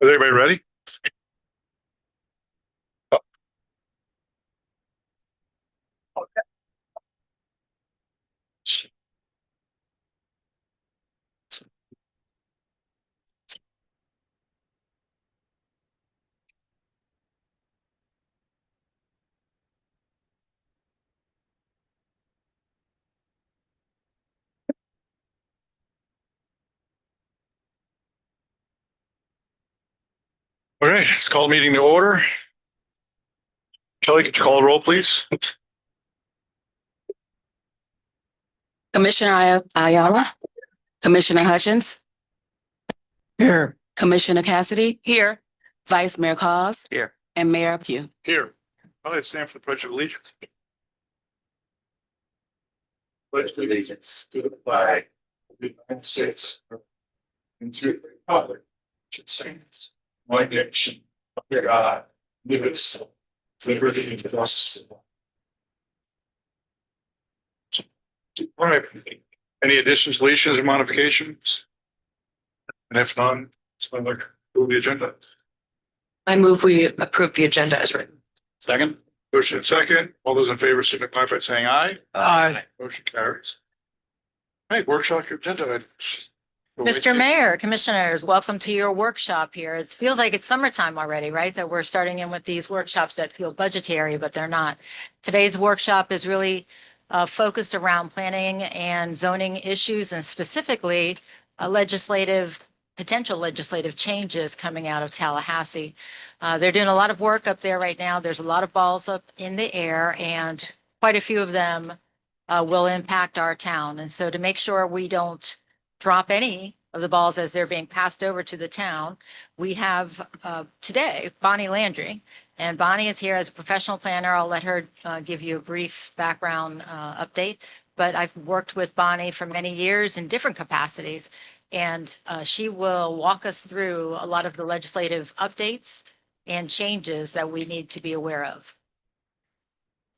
Is everybody ready? All right, let's call the meeting to order. Kelly, could you call the roll, please? Commissioner Ayala, Commissioner Hutchins, Here. Commissioner Cassidy, Here. Vice Mayor Cos, Here. and Mayor Pugh. Here. All right, stand for the pledge of allegiance. Pledge allegiance to the flag of the United States and to the republic which stands one nation under God, indivisible, liberty and justice. All right. Any additions, deletions, or modifications? And if none, someone like to move the agenda. I move we approve the agenda as written. Second. Motion second. All those in favor signify by saying aye. Aye. Motion carries. All right, workshop agenda items. Mr. Mayor, Commissioners, welcome to your workshop here. It feels like it's summertime already, right? That we're starting in with these workshops that feel budgetary, but they're not. Today's workshop is really focused around planning and zoning issues and specifically potential legislative changes coming out of Tallahassee. They're doing a lot of work up there right now. There's a lot of balls up in the air and quite a few of them will impact our town. And so to make sure we don't drop any of the balls as they're being passed over to the town, we have today Bonnie Landry. And Bonnie is here as a professional planner. I'll let her give you a brief background update. But I've worked with Bonnie for many years in different capacities. And she will walk us through a lot of the legislative updates and changes that we need to be aware of.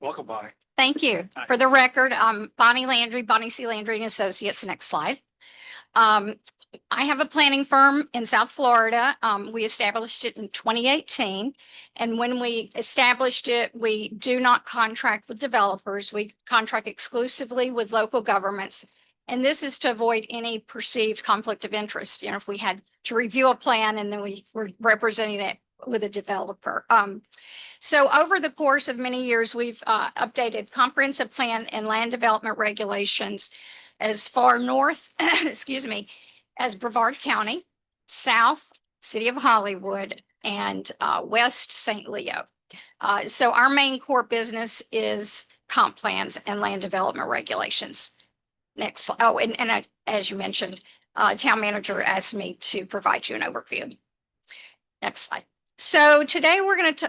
Welcome, Bonnie. Thank you. For the record, I'm Bonnie Landry, Bonnie C. Landry and Associates. Next slide. I have a planning firm in South Florida. We established it in 2018. And when we established it, we do not contract with developers. We contract exclusively with local governments. And this is to avoid any perceived conflict of interest. You know, if we had to review a plan and then we were representing it with a developer. So over the course of many years, we've updated comprehensive plan and land development regulations as far north, excuse me, as Brevard County, south, City of Hollywood, and west St. Leo. So our main core business is comp plans and land development regulations. Next, oh, and as you mentioned, town manager asked me to provide you an overview. Next slide. So today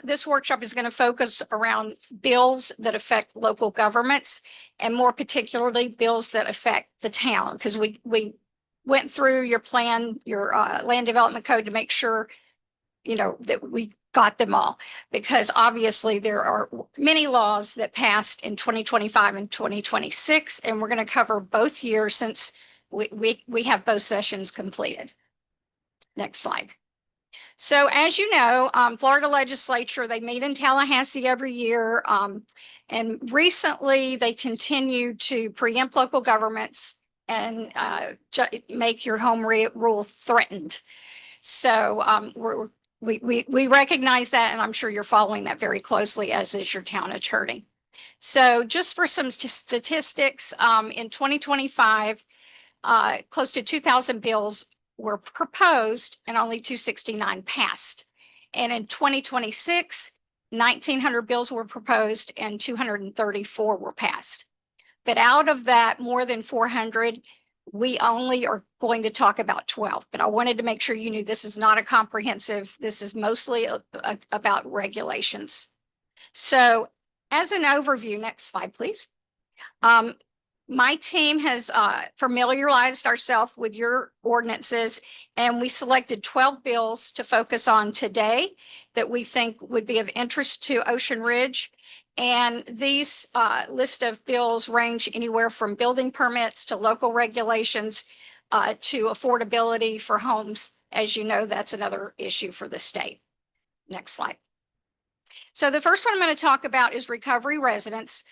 this workshop is going to focus around bills that affect local governments and more particularly bills that affect the town, because we went through your plan, your land development code to make sure, you know, that we got them all, because obviously there are many laws that passed in 2025 and 2026, and we're going to cover both years since we have both sessions completed. Next slide. So as you know, Florida legislature, they meet in Tallahassee every year. And recently they continue to preempt local governments and make your home rule threatened. So we recognize that, and I'm sure you're following that very closely, as is your town attorney. So just for some statistics, in 2025, close to 2,000 bills were proposed and only 269 passed. And in 2026, 1,900 bills were proposed and 234 were passed. But out of that, more than 400, we only are going to talk about 12. But I wanted to make sure you knew this is not a comprehensive, this is mostly about regulations. So as an overview, next slide, please. My team has familiarized ourselves with your ordinances, and we selected 12 bills to focus on today that we think would be of interest to Ocean Ridge. And these list of bills range anywhere from building permits to local regulations to affordability for homes As you know, that's another issue for the state. Next slide. So the first one I'm going to talk about is recovery residence.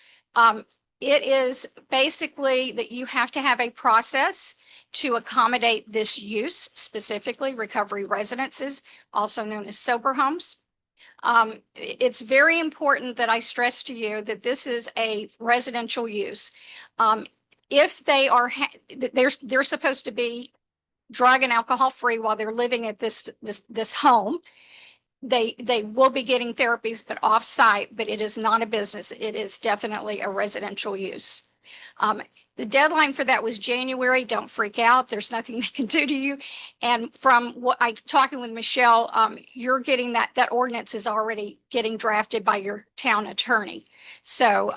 It is basically that you have to have a process to accommodate this use, specifically recovery residences, also known as sober homes. It's very important that I stress to you that this is a residential use. If they are, they're supposed to be drug and alcohol free while they're living at this home. They will be getting therapies, but off-site, but it is not a business. It is definitely a residential use. The deadline for that was January. Don't freak out. There's nothing they can do to you. And from what I talking with Michelle, you're getting that ordinance is already getting drafted by your town attorney. So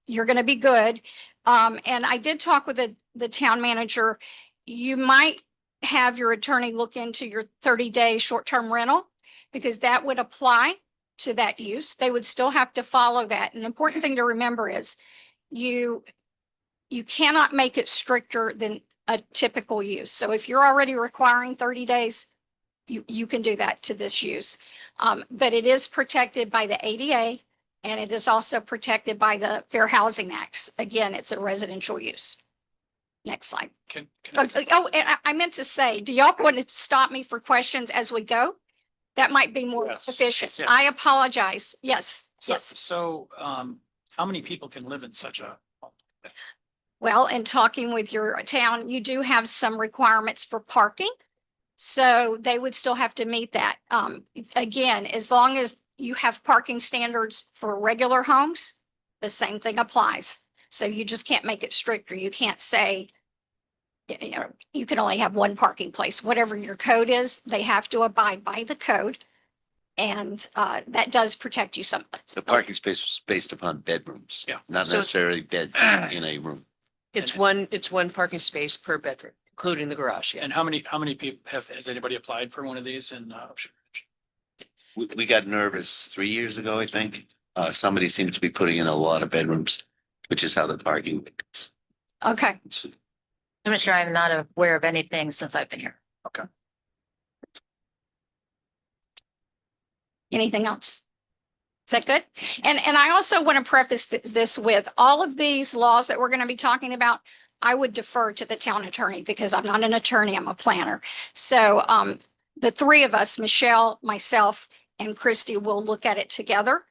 you're going to be good. And I did talk with the town manager. You might have your attorney look into your 30-day short-term rental, because that would apply to that use. They would still have to follow that. An important thing to remember is you cannot make it stricter than a typical use. So if you're already requiring 30 days, you can do that to this use. But it is protected by the ADA, and it is also protected by the Fair Housing Act. Again, it's a residential use. Next slide. Can I Oh, and I meant to say, do y'all want to stop me for questions as we go? That might be more Yes. efficient. Yes. I apologize. Yes, yes. So, how many people can live in such a? Well, in talking with your town, you do have some requirements for parking. So they would still have to meet that. Again, as long as you have parking standards for regular homes, the same thing applies. So you just can't make it stricter. You can't say, you know, you can only have one parking place. Whatever your code is, they have to abide by the code. And that does protect you some. The parking space was based upon bedrooms. Yeah. Not So- necessarily beds in a room. It's one parking space per bedroom, including the garage. Yeah. And how many people has anybody applied for one of these in Sugar Ridge? We got nervous 3 years ago, I think. Somebody seemed to be putting in a lot of bedrooms, which is how the parking. Okay. I'm sure I'm not aware of anything since I've been here. Anything else? Is that good? And I also want to preface this with all of these laws that we're going to be talking about. I would defer to the town attorney because I'm not an attorney, I'm a planner. So the three of us, Michelle, myself, and Christy, will look at it together.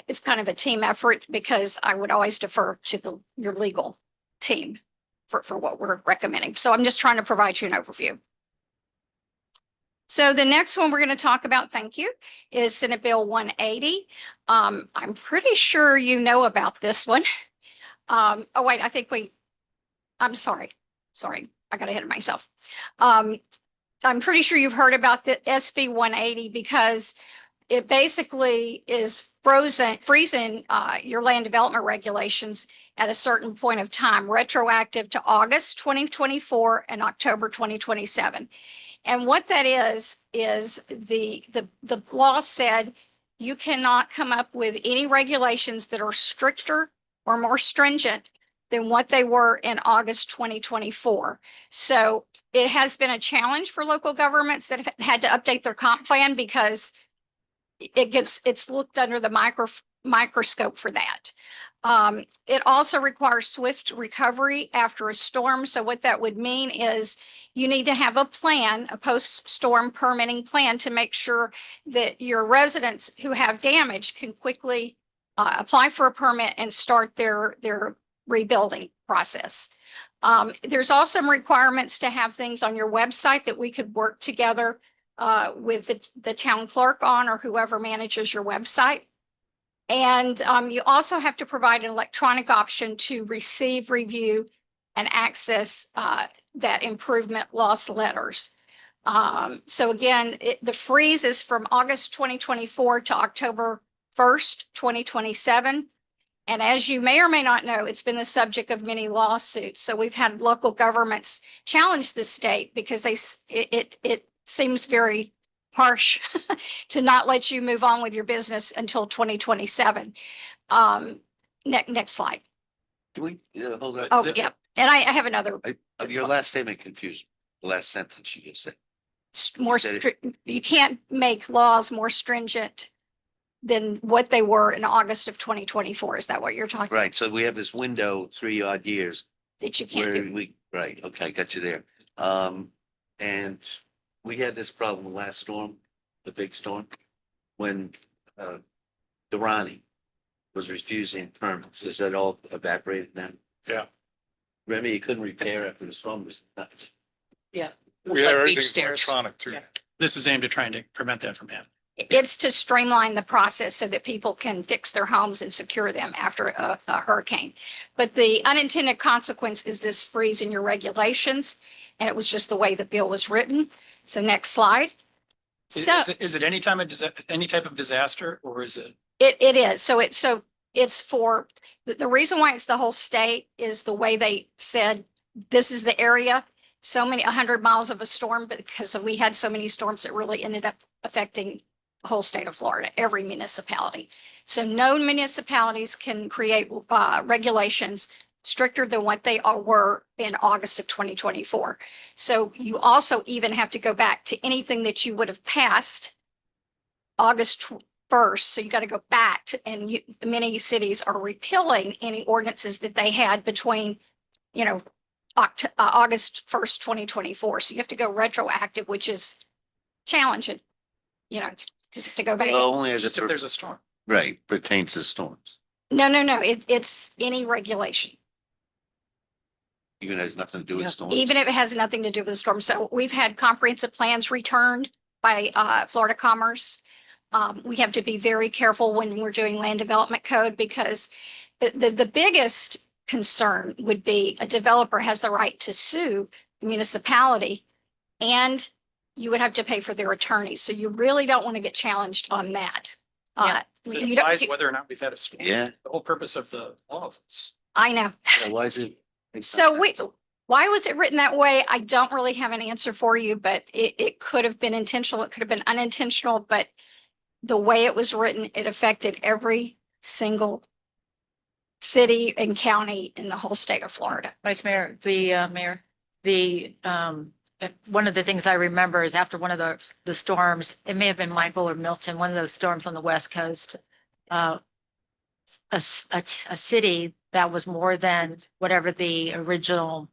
It's kind of a team effort because I would always defer to your legal team for what we're recommending. So I'm just trying to provide you an overview. So the next one we're going to talk about, thank you, is Senate Bill 180. I'm pretty sure you know about this one. Oh, wait, I'm sorry. I got ahead of myself. I'm pretty sure you've heard about the SB 180 because it basically is freezing your land development regulations at a certain point of time, retroactive to August 2024 and October 2027. And what that is the law said you cannot come up with any regulations that are stricter or more stringent than what they were in August 2024. So it has been a challenge for local governments that have had to update their comp plan because it's looked under the microscope for that. It also requires swift recovery after a storm. So what that would mean is you need to have a plan, a post-storm permitting plan to make sure that your residents who have damage can quickly apply for a permit and start their rebuilding process. There's also some requirements to have things on your website that we could work together with the town clerk on or whoever manages your website. And you also have to provide an electronic option to receive, review, and access that improvement loss letters. So again, the freeze is from August 2024 to October 1st, 2027. And as you may or may not know, it's been the subject of many lawsuits. So we've had local governments challenge the state because it seems very harsh to not let you move on with your business until 2027. Next slide. Can we hold on? Oh, yeah. And I have another. Your last statement confused me. The last sentence you just said. more said it. strict, you can't make laws more stringent than what they were in August of 2024. Is that what you're talking? Right, so we have this window, 3 odd years, That you can't where do? we, right, okay, got you there. And we had this problem last storm, the big storm, when Durrani was refusing permits. Is that all evaporated now? Yeah. Remember, you couldn't repair after the storm was nuts. We Like have beach everything stairs. electronic too. Yeah. This is aimed at trying to prevent that from happening. It's to streamline the process so that people can fix their homes and secure them after a hurricane. But the unintended consequence is this freeze in your regulations. And it was just the way the bill was written. So next slide. So Is it any time of any type of disaster, or is it? it is. So it's for, the reason why it's the whole state is the way they said, this is the area. So many, 100 miles of a storm, because we had so many storms that really ended up affecting the whole state of Florida, every municipality. So no municipalities can create regulations stricter than what they were in August of 2024. So you also even have to go back to anything that you would have passed August 1st. So you got to go back to, and many cities are repealing any ordinances that they had between, August 1st, 2024. So you have to go retroactive, which is challenging, just have to go back. Well, only as Just if it, there's a storm. right, pertains to storms. No, it's any regulation, Even has nothing to do with storms. even if it has nothing to do with the storm. So we've had comprehensive plans returned by Florida Commerce. We have to be very careful when we're doing land development code, because the biggest concern would be a developer has the right to sue the municipality, and you would have to pay for their attorneys. So you really don't want to get challenged on that. It You don't, implies whether or not we've had a storm. Yeah. The whole purpose of the law is I know. Yeah, why is it? So why was it written that way? I don't really have an answer for you, but it could have been intentional. It could have been unintentional, but the way it was written, it affected every single city and county in the whole state of Florida. Vice Mayor, one of the things I remember is after one of the storms, it may have been Michael or Milton, one of those storms on the West Coast. A city that was more than whatever the original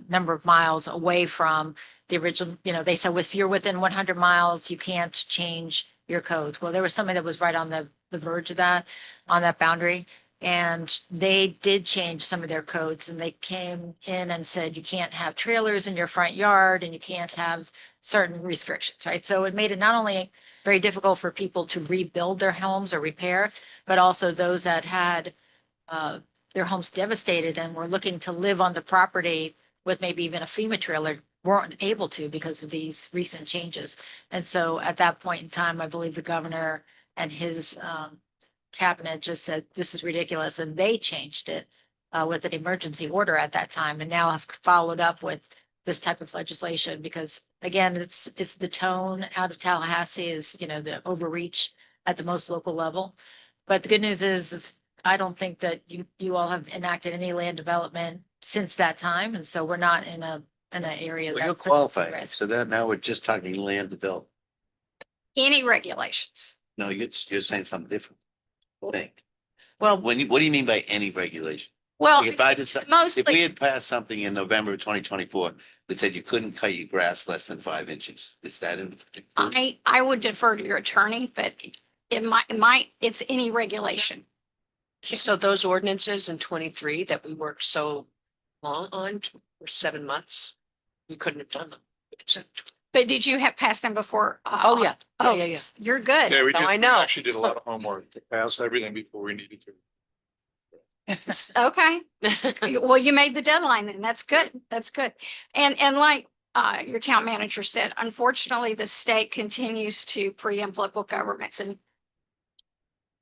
number of miles away from the original, they said if you're within 100 miles, you can't change your codes. Well, there was somebody that was right on the verge of that, on that boundary. And they did change some of their codes, and they came in and said, you can't have trailers in your front yard and you can't have certain restrictions, right? So it made it not only very difficult for people to rebuild their homes or repair, but also those that had their homes devastated and were looking to live on the property with maybe even a FEMA trailer weren't able to because of these recent changes. And so at that point in time, I believe the governor and his cabinet just said, this is ridiculous. And they changed it with an emergency order at that time, and now have followed up with this type of legislation, because again, it's the tone out of Tallahassee is, the overreach at the most local level. But the good news is I don't think that you all have enacted any land development since that time. And so we're not in an area Well, that you're puts us at qualified, risk. so that now we're just talking land development. Any regulations. No, you're saying something different. I think. Well, What do you mean by any regulation? Well, If I it's decide, if we mostly, had passed something in November of 2024 that said you couldn't cut your grass less than 5 inches, is that in? I would defer to your attorney, but it's any regulation. So those ordinances in 23 that we worked so long on for 7 months, we couldn't have done them. But did you have passed them before? Oh, yeah. Oh, Yeah. you're good. Yeah, we No, did. I know. We actually did a lot of homework to pass everything before we needed to. Okay. Well, you made the deadline then. That's good. That's good. And like your town manager said, unfortunately, the state continues to preempt local governments and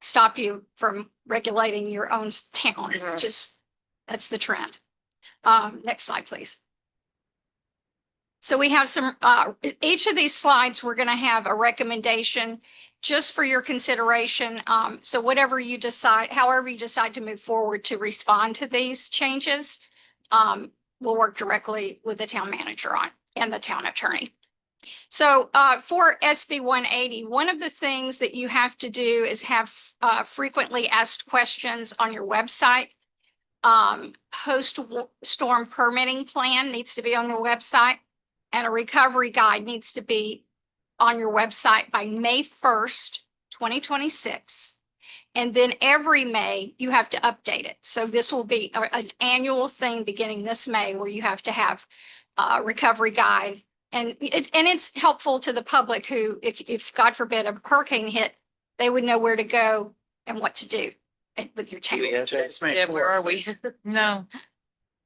stop you from regulating your own town, which is, that's the trend. Next slide, please. So we have some, each of these slides, we're going to have a recommendation just for your consideration. So whatever you decide, however you decide to move forward to respond to these changes, we'll work directly with the town manager on and the town attorney. So for SB 180, one of the things that you have to do is have frequently asked questions on your website. Post-storm permitting plan needs to be on your website, and a recovery guide needs to be on your website by May 1st, 2026. And then every May, you have to update it. So this will be an annual thing beginning this May where you have to have a recovery guide. And it's helpful to the public who, if God forbid a hurricane hit, they would know where to go and what to do with your town. Do we have that? It's May Yeah, where 4th. are we? No,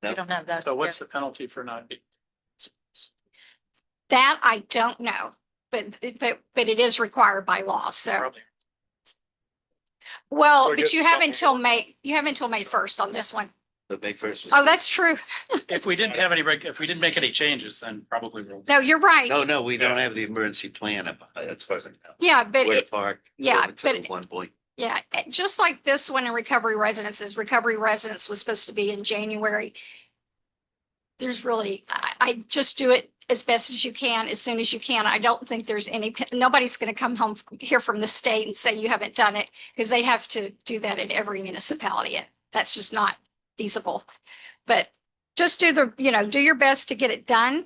No. we don't have that. So what's the penalty for not being? That I don't know, but it is required by law. So, Probably. well, So I but guess you have something- until May, May 1st on this one. The May 1st. was- Oh, that's true. If we didn't have any, if we didn't make any changes, then probably we'll. No, you're right. No, we don't have the emergency plan as far as I know. Yeah, but Where to it, park. yeah, until but- 1 point. yeah, just like this one in recovery residences, recovery residence was supposed to be in January. There's really, I just do it as best as you can, as soon as you can. I don't think there's any, nobody's going to come home here from the state and say you haven't done it, because they'd have to do that in every municipality. And that's just not feasible. But just do your best to get it done.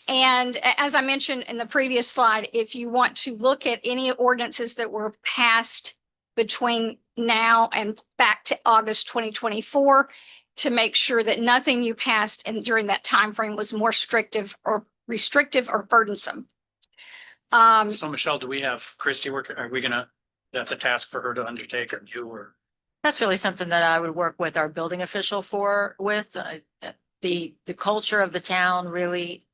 And as I mentioned in the previous slide, if you want to look at any ordinances that were passed between now and back to August 2024, to make sure that nothing you passed and during that time frame was more restrictive or burdensome. So Michelle, do we have Christie work? Are we gonna, that's a task for her to undertake, or you, or? That's really something that I would work with our building official with. The culture of the town really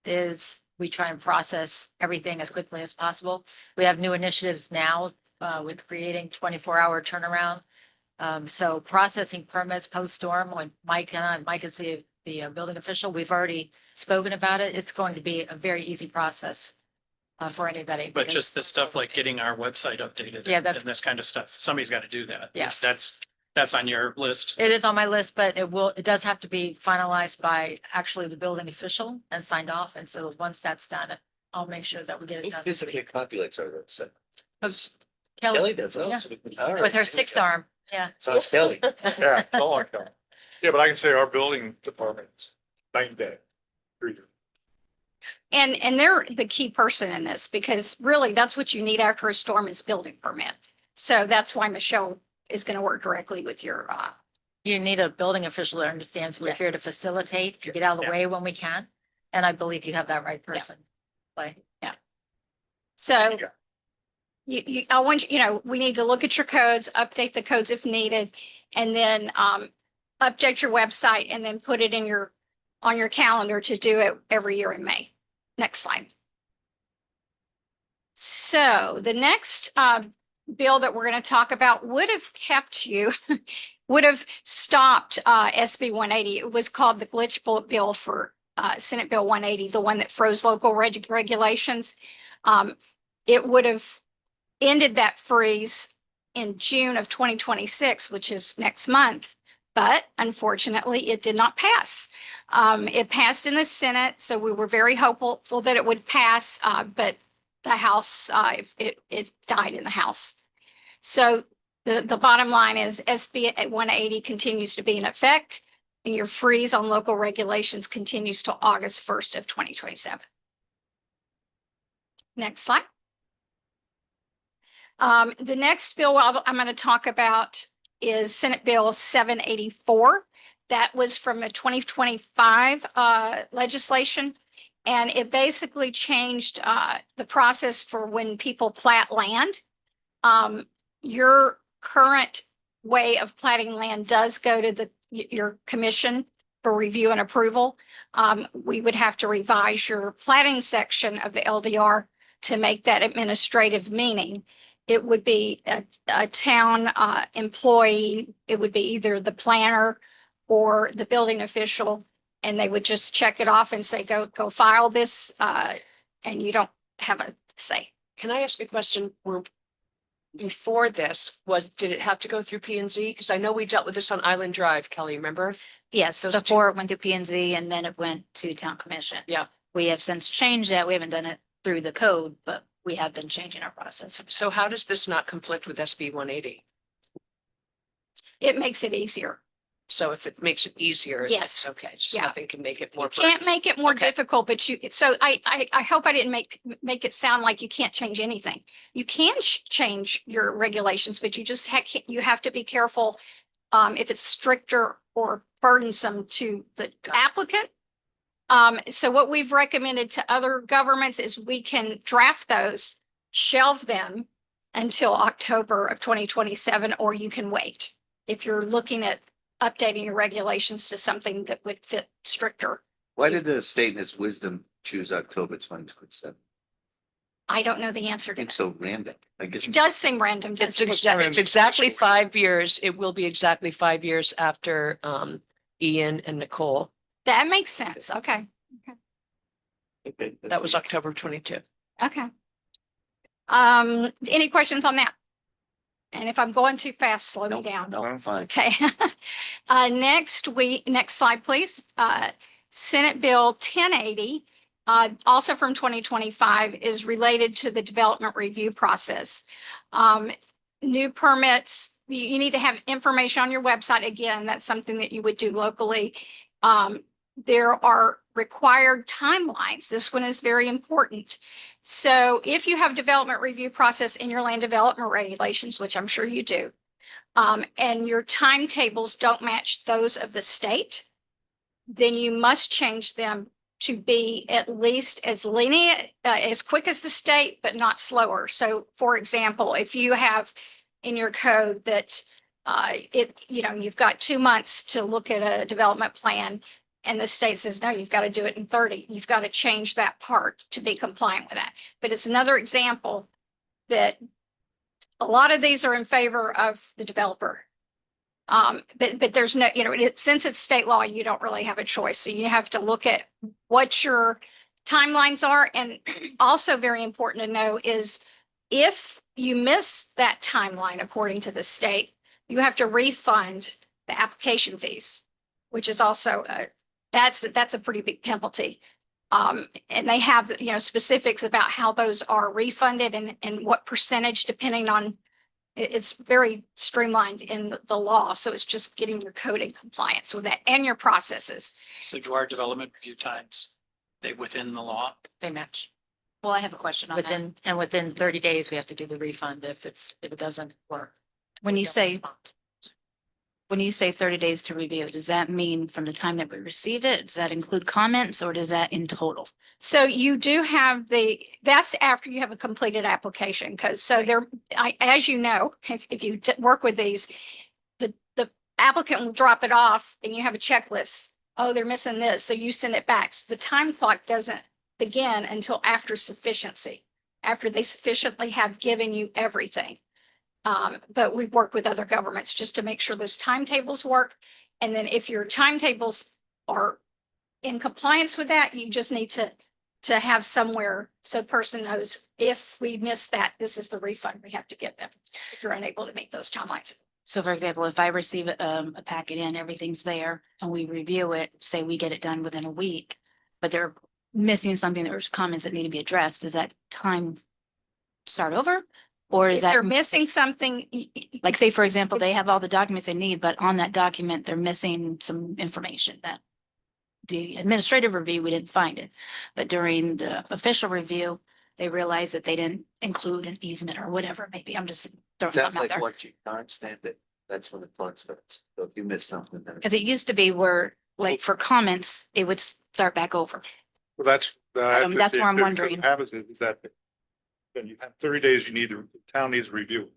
is, we try and process everything as quickly as possible. We have new initiatives now with creating 24-hour turnaround. So processing permits post-storm, when Mike is the building official, we've already spoken about it. It's going to be a very easy process for anybody. But just the stuff like getting our website updated. Yeah, and that's- this kind of stuff. Somebody's got to do that. Yes. That's on your list. It is on my list, but it does have to be finalized by actually the building official and signed off. And so once that's done, I'll make sure that we get Who it done this physically week. populates our website? Kelly, Kelly does. Oh, yeah. so all right. with her sixth arm. Yeah. So it's Kelly. Yeah, it's all like that. Yeah, but I can say our building department's named that. And they're the key person in this, because really that's what you need after a storm is building permit. So that's why Michelle is going to work directly with your, You need a building official that understands we're Yes. here to facilitate, to get out of the Yeah. way when we can. And I believe you have that right person. Like, so I want we need to look at your codes, update the codes if needed, and then update your website, and then put it on your calendar to do it every year in May. Next slide. So the next bill that we're going to talk about would have would have stopped SB 180. It was called the glitch bill for Senate Bill 180, the one that froze local regulations. It would have ended that freeze in June of 2026, which is next month. But unfortunately, it did not pass. It passed in the Senate, so we were very hopeful that it would pass, but the House, it died in the House. So the bottom line is SB 180 continues to be in effect, and your freeze on local regulations continues till August 1st of 2027. Next slide. The next bill I'm going to talk about is Senate Bill 784. That was from a 2025 legislation. And it basically changed the process for when people plat land. Your current way of platting land does go to your commission for review and approval. We would have to revise your platting section of the LDR to make that administrative meaning. It would be a town employee. It would be either the planner or the building official, and they would just check it off and say, go file this, and you don't have a say. Can I ask a question? Before this, did it have to go through P and Z? Because I know we dealt with this on Island Drive, Kelly, remember? Yes, before it went to P and Z and then it went to town commission. Yeah. We have since changed that. We haven't done it through the code, but we have been changing our process. So how does this not conflict with SB 180? It makes it easier. So if it makes it easier, Yes. that's okay. It's just Yeah. nothing can make it more. You can't burdensome. make it more Okay. difficult, but so I hope I didn't make it sound like you can't change anything. You can change your regulations, but you just you have to be careful if it's stricter or burdensome to the applicant. So what we've recommended to other governments is we can draft those, shelve them until October of 2027, or you can wait. If you're looking at updating your regulations to something that would fit stricter. Why did the state in its wisdom choose October 2027? I don't know the answer to It's that. so random. I guess. It does seem random. It's doesn't it? it's exactly 5 years. It will be exactly 5 years after Ian and Nicole. That makes sense. Okay. Okay, That was October 22. Okay. Any questions on that? And if I'm going too fast, slow me down. No, I'm fine. Okay. Next slide, please. Senate Bill 1080, also from 2025, is related to the development review process. New permits, you need to have information on your website. Again, that's something that you would do locally. There are required timelines. This one is very important. So if you have development review process in your land development regulations, which I'm sure you do, and your timetables don't match those of the state, then you must change them to be at least as lenient, as quick as the state, but not slower. So for example, if you have in your code that you've got 2 months to look at a development plan, and the state says, no, you've got to do it in 30. You've got to change that part to be compliant with that. But it's another example that a lot of these are in favor of the developer. But there's no, since it's state law, you don't really have a choice. So you have to look at what your timelines are. And also very important to know is if you miss that timeline, according to the state, you have to refund the application fees, which is also that's a pretty big penalty. And they have, specifics about how those are refunded and what percentage, depending on, it's very streamlined in the law. So it's just getting your code in compliance with that and your processes. So do our development review times, they within the law? They match. Well, I have a question on that. Within 30 days, we have to do the refund if it doesn't work. When We you don't say, respond. when you say 30 days to review, does that mean from the time that we receive it? Does that include comments or does that in total? So you do have that's after you have a completed application, because as you know, if you work with these, the applicant will drop it off and you have a checklist. Oh, they're missing this. So you send it back. So the time clock doesn't begin until after sufficiency, after they sufficiently have given you everything. But we've worked with other governments just to make sure those timetables work. And then if your timetables are in compliance with that, you just need to have somewhere so the person knows if we miss that, this is the refund we have to give them if you're unable to meet those timelines. So for example, if I receive a packet in, everything's there and we review it, say we get it done within a week, but they're missing something, there's comments that need to be addressed, does that time start over? Or is If they're that, missing something, like, say, for example, they have all the documents they need, but on that document, they're missing some information that the administrative review, we didn't find it. But during the official review, they realized that they didn't include an easement or whatever, maybe I'm just throwing Sounds something out like there. once you timestamp it, that's when the clock starts. So if you miss something, then. Because it used to be where, like, for comments, it would start back over. Well, that's That's where I'm wondering. What happens is that then you have 30 days, the town needs to review.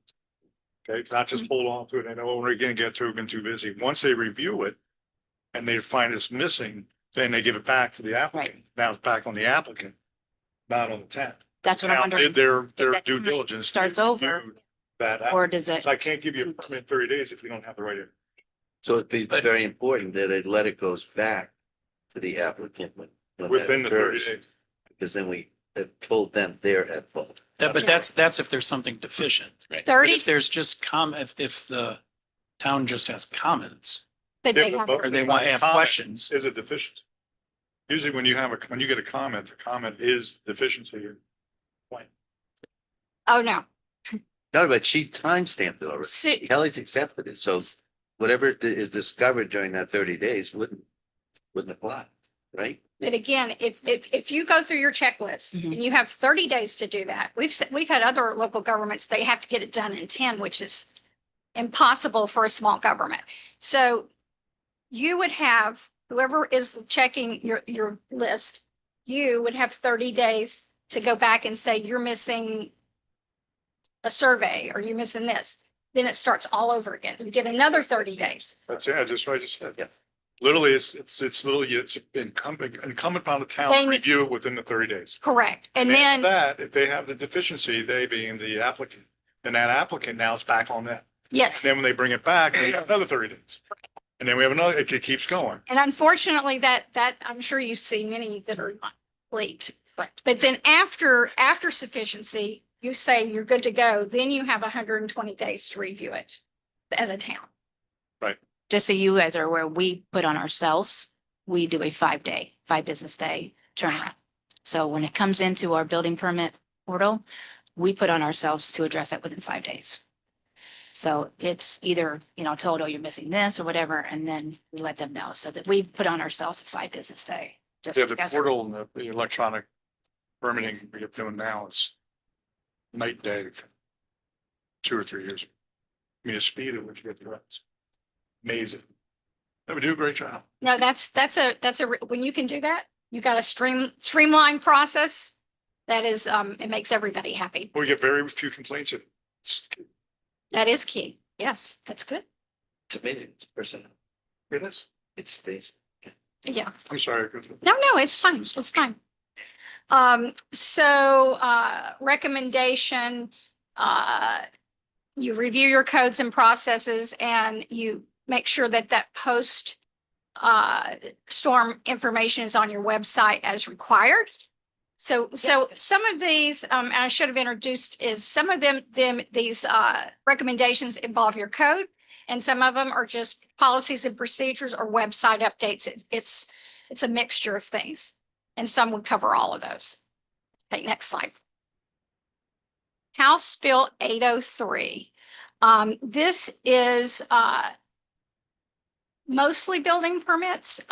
it. Okay, not just hold on to it and oh, we're gonna get to it, we've been too busy. Once they review it and they find it's missing, then they give it back to the applicant. Now it's back on the applicant, not on the town. That's what I'm Town wondering. did their that due time diligence. starts They over, reviewed That. Or does it? So I can't give you a permit in 30 days if you don't have the right. So it'd be But- very important that a letter goes back to the applicant when that Within the 30 occurs, days. because then we have told them they're at fault. But that's if there's something deficient. But 30, if there's just if the town just has comments but they have, or they want to have Comment questions, Is a deficiency. Usually when you get a comment, the comment is deficiency. Oh, no. No, but she timestamped it already. So- Kelly's accepted it, so whatever is discovered during that 30 days wouldn't apply, right? But again, if you go through your checklist Mhm. and you have 30 days to do that, we've had other local governments, they have to get it done in 10, which is impossible for a small government. So you would have, whoever is checking your list, you would have 30 days to go back and say, you're missing a survey or you're missing this. Then it starts all over again. You get another 30 days. That's it, just what I just said. Yeah. Literally, it's incumbent upon the town They to need- review it within the 30 days. Correct. And after then, that, if they have the deficiency, they being the applicant, then that applicant now is back on that. And yes. then when they bring it back, they have another 30 days. And then we have another, it keeps going. And unfortunately, that I'm sure you see many that are not late. But then after sufficiency, you say you're good to go, then you have 120 days to review it as a town. Just so you guys are aware, we put on ourselves, we do a 5 business day turnaround. So when it comes into our building permit portal, we put on ourselves to address it within 5 days. So it's either, told, oh, you're missing this or whatever, and then we let them know so that we put on ourselves a 5 business day. Just Yeah, the because- portal and the electronic permitting we are doing now is night and day. 2 or 3 years. I mean, the speed at which you get the reps. Amazing. They would do a great job. No, when you can do that, you got a streamlined process. That is, it makes everybody happy. We get very few complaints. That is key. Yes, that's good. It's amazing. It's personal. It is. It's basic. Yeah. I'm sorry. No, it's fine. It's fine. Recommendation, you review your codes and processes and you make sure that post storm information is on your website as required. So some of these, I should have introduced is some of these recommendations involve your code and some of them are just policies and procedures or website updates. It's a mixture of things and some would cover all of those. Okay, next slide. House Bill 803. This is mostly building permits.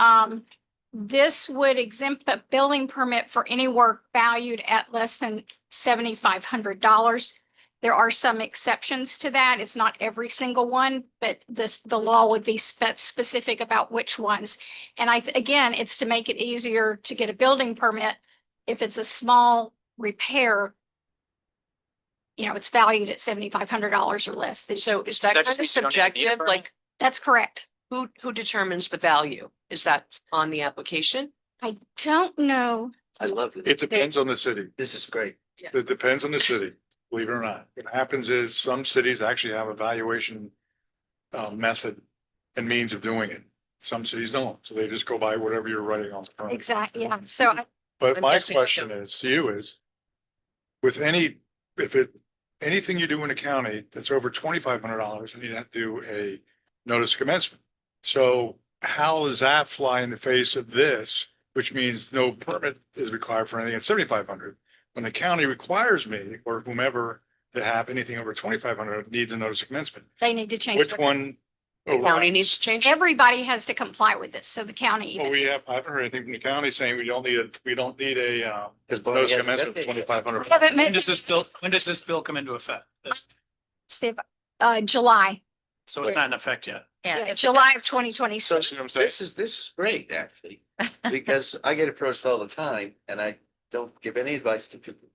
This would exempt a building permit for any work valued at less than $7,500. There are some exceptions to that. It's not every single one, but the law would be specific about which ones. And again, it's to make it easier to get a building permit. If it's a small repair, it's valued at $7,500 or less. So is that That kind just of means you don't even need a subjective? permit? Like, That's correct. who determines the value? Is that on the application? I don't know. I love this. It depends on the city. This is great. It depends on the city, believe it or not. What happens is some cities actually have a valuation method and means of doing it. Some cities don't, so they just go by whatever you're writing on the permit. Exactly. Yeah. So But I'm my guessing question so. is to you is, anything you do in a county that's over $2,500, you need to do a notice of commencement. So how does that fly in the face of this, which means no permit is required for anything at 7,500? When the county requires me or whomever to have anything over 2,500 needs a notice of commencement, they need to change. which one? County overrides? needs to change? it? Everybody has to comply with this. So the county. Well, even- I haven't heard anything from the county saying we don't need a Because Barney notice of hasn't commencement got of there yet. 2,500. Haven't When met- does this bill come into effect? July, So it's not in effect yet. yeah, July of 2026. So See what I'm saying? this is great, actually, because I get approached all the time and I don't give any advice to people.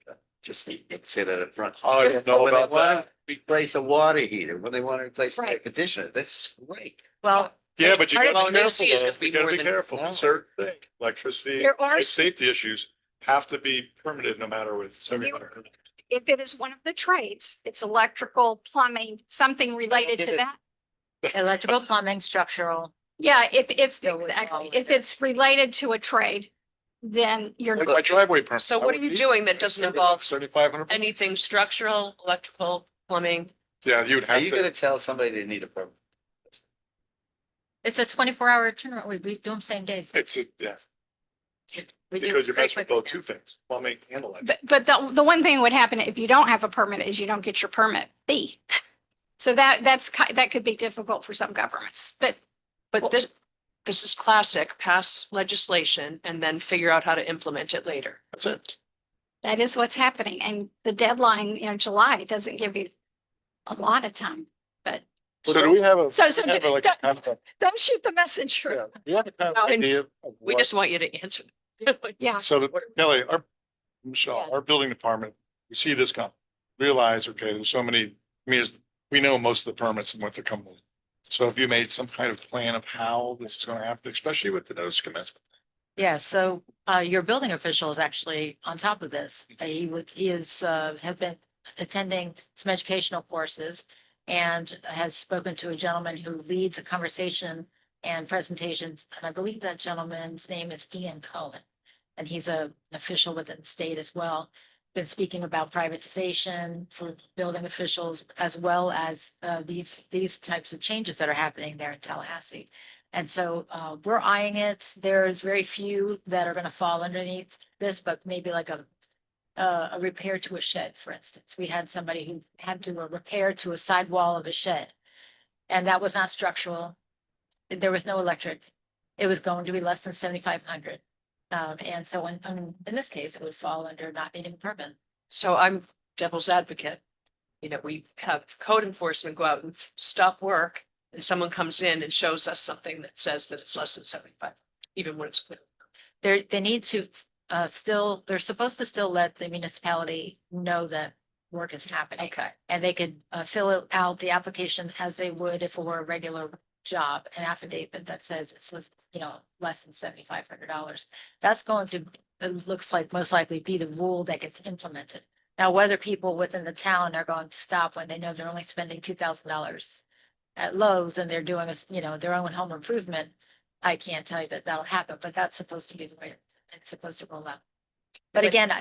Just say that up front. I don't know When they about wanna that. Replace a water heater, when they want to replace the air Right. conditioner, that's great. Well, Yeah, but you Part of gotta be the careful, NC is though. gonna be You gotta more be than- careful. No. Certain things, electricity, There are life s- safety issues have to be permitted no matter what. 7,500. If it is one of the trades, it's electrical, plumbing, something related Did to it- that. electrical, plumbing, structural. Yeah, if Go with exactly, all of if that. it's related to a trade, then you're. Like my driveway permit. So what are you doing that doesn't involve 7,500? anything structural, electrical, plumbing? Yeah, you'd Are have you gonna to. tell somebody they need a permit? It's a 24-hour turnaround. We do them same days. It's a, yeah. We do Because you're very messing with quickly both now. two things, plumbing and electric. But the one thing that would happen if you don't have a permit is you don't get your permit fee. So that could be difficult for some governments, but But this is classic, pass legislation and then figure out how to implement it later. That's it. that is what's happening. And the deadline, July doesn't give you a lot of time, but So do we have a? So- we have a, like, don't- kind of a- don't shoot the messenger. yeah, we have a kind No, of and idea of We what- just want you to answer. Yeah. So that, Kelly, Michelle, Yes. our building department, we see this come, realize, okay, there's so many, we know most of the permits and what they're coming with. So have you made some kind of plan of how this is gonna happen, especially with the notice commencement? Yeah, so your building official is actually on top of this. He is have been attending some educational courses and has spoken to a gentleman who leads a conversation and presentations. And I believe that gentleman's name is Ian Cohen. And he's an official within the state as well. Been speaking about privatization for building officials as well as these types of changes that are happening there in Tallahassee. And so we're eyeing it. There's very few that are going to fall underneath this, but maybe like a repair to a shed, for instance. We had somebody who had to do a repair to a sidewall of a shed. And that was not structural. There was no electric. It was going to be less than 7,500. And so in this case, it would fall under not needing a permit. So I'm devil's advocate. We have code enforcement go out and stop work and someone comes in and shows us something that says that it's less than 75, even when it's clear. They need to they're supposed to still let the municipality know that work is happening. Okay. And they could fill out the application as they would if it were a regular job, an affidavit that says it's less than $7,500. That's going to, it looks like most likely be the rule that gets implemented. Now, whether people within the town are going to stop when they know they're only spending $2,000 at Lowe's and they're doing their own home improvement, I can't tell you that that'll happen, but that's supposed to be the way it's supposed to roll out. But again,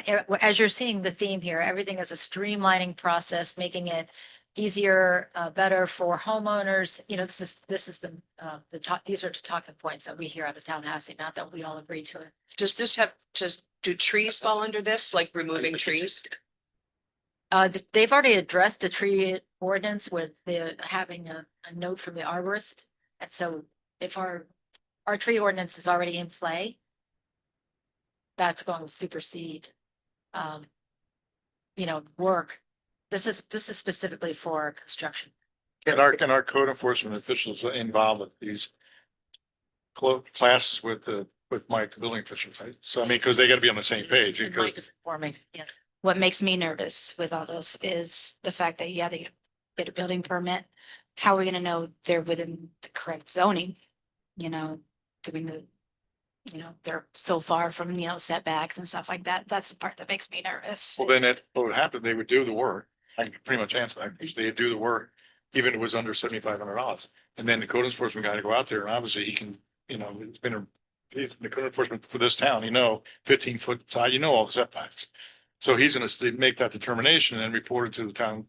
as you're seeing the theme here, everything is a streamlining process, making it easier, better for homeowners. This is the talk, these are the talking points that we hear out of Tallahassee, not that we all agree to it. Does this do trees fall under this, like removing trees? They've already addressed the tree ordinance with having a note from the arborist. And so if our tree ordinance is already in play, that's going to supersede, work. This is specifically for construction. Can our code enforcement officials involved with these classes with Mike, the building official, right? So I mean, because they gotta be on the same page. And because- Mike is informing, yeah. What makes me nervous with all this is the fact that, yeah, they get a building permit. How are we gonna know they're within the correct zoning? Doing they're so far from, setbacks and stuff like that. That's the part that makes me nervous. Well, then what would happen, they would do the work. I can pretty much answer that, because they do the work, even if it was under $7,500. And then the code enforcement guy to go out there, and obviously he can, it's been he's the code enforcement for this town, 15-foot side, all the setbacks. So he's gonna make that determination and report it to the town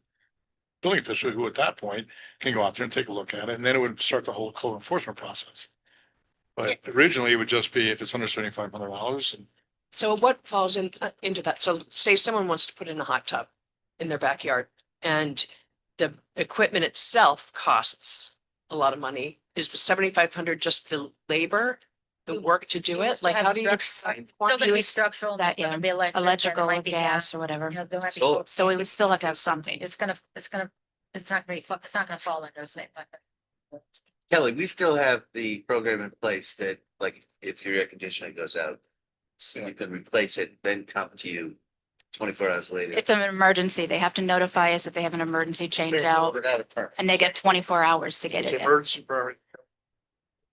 building official, who at that point can go out there and take a look at it, and then it would start the whole code enforcement process. But originally it would just be if it's under $7,500 and So what falls into that? So say someone wants to put in a hot tub in their backyard and the equipment itself costs a lot of money. Is the 7,500 just the labor, the work to do You it? still Like, have how do you? Still gonna be structural, there's That, yeah, gonna be electric. there Electrical or might be gas or whatever. There might be. Solar. So we would still have to have something. It's not gonna fall under the same. Kelly, we still have the program in place that, like, if your air conditioner goes out, so you can replace it, then come to you 24 hours later. It's an emergency. They have to notify us if they have an emergency change out Without a permit. and they get 24 hours to get it's it an in. emergency permit.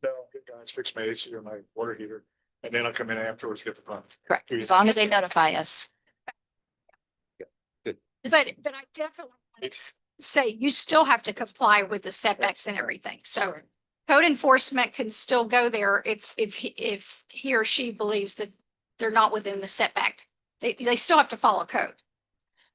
No, good guys, fix my AC or my water heater, and then I'll come in afterwards, to get the permit. Correct. As long as they notify us. But I definitely want to say you still have to comply with the setbacks and everything. So code enforcement can still go there if he or she believes that they're not within the setback. They still have to follow code.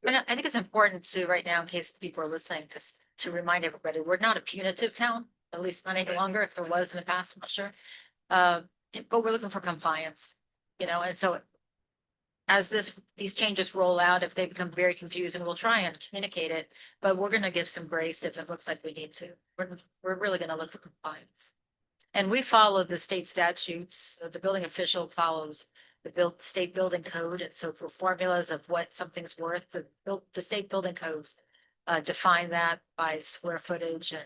And I think it's important to, right now, in case people are listening, just to remind everybody, we're not a punitive town, at least not any longer. If there was in the past, I'm not sure. But we're looking for compliance. you know, and so as these changes roll out, if they become very confusing, we'll try and communicate it, but we're gonna give some grace if it looks like we need to. We're really gonna look for compliance. And we follow the state statutes. The building official follows the state building code. And so for formulas of what something's worth, the state building codes define that by square footage, and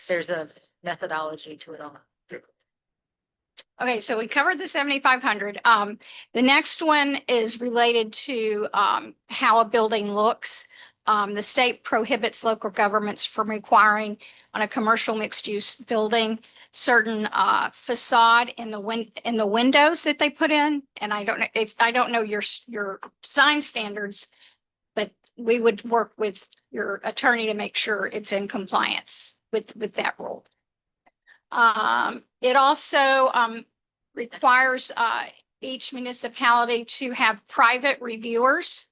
there's a methodology to it all. Okay, so we covered the 7,500. The next one is related to, how a building looks. The state prohibits local governments from requiring on a commercial mixed-use building certain, facade in the windows that they put in. And I don't know your design standards, but we would work with your attorney to make sure it's in compliance with that rule. It also requires each municipality to have private reviewers.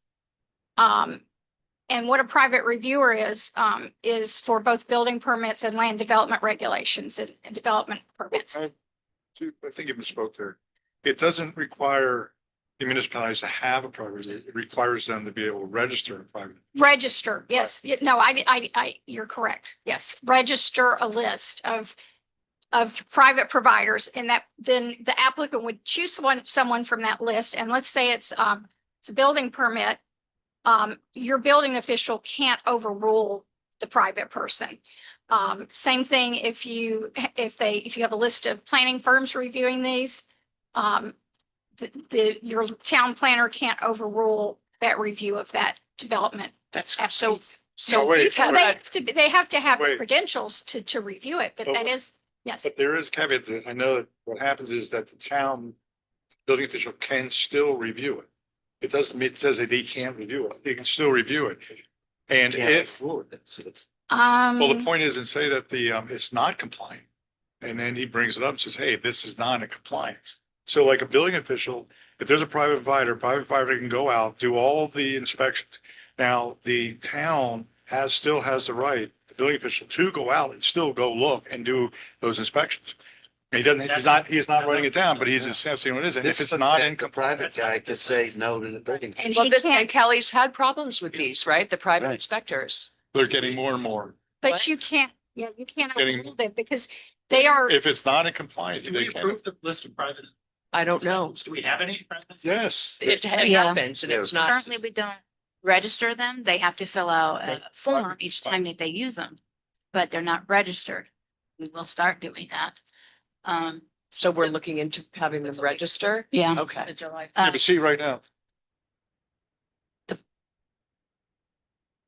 And what a private reviewer is for both building permits and land development regulations and development permits. I think you misspoke there. It doesn't require the municipalities to have a private, it requires them to be able to register a private. Register, yes. No, you're correct. Yes, register a list of private providers, and that then the applicant would choose someone from that list. And let's say it's a building permit. Your building official can't overrule the private person. Same thing if you have a list of planning firms reviewing these, your town planner can't overrule that review of that development. That's So, application. so wait, we've had They that. have they have to have the Wait. credentials to review it, but Oh. that is, yes. But there is a caveat that I know that what happens is that the town building official can still review it. It doesn't mean, it says that they can't review it. They can still review it. And if, well, the point is, and say that it's not compliant. And then he brings it up and says, hey, this is not in compliance. So like a building official, if there's a private provider can go out, do all the inspections. Now, the town still has the right, the building official, to go out and still go look and do those inspections. He doesn't, he's not writing it down, but he's assessing what it is. And if it's not in The compliance. private guy could say no to the building. And Well, he and can't, Kelly's had problems with these, right? The private Right. inspectors. They're getting more and more. but What? you can't, you can't It's getting- overrule it because they are, If it's not in compliance, Do they we can't. approve the list of private? I don't know. Do we have any? private? Yes. It Yeah. happens and it's not. Currently, we don't register them. They have to fill out a form each time that they use them, but they're not registered. We will start doing that. So we're looking into having them register. Yeah. Okay. Yeah, but see right now.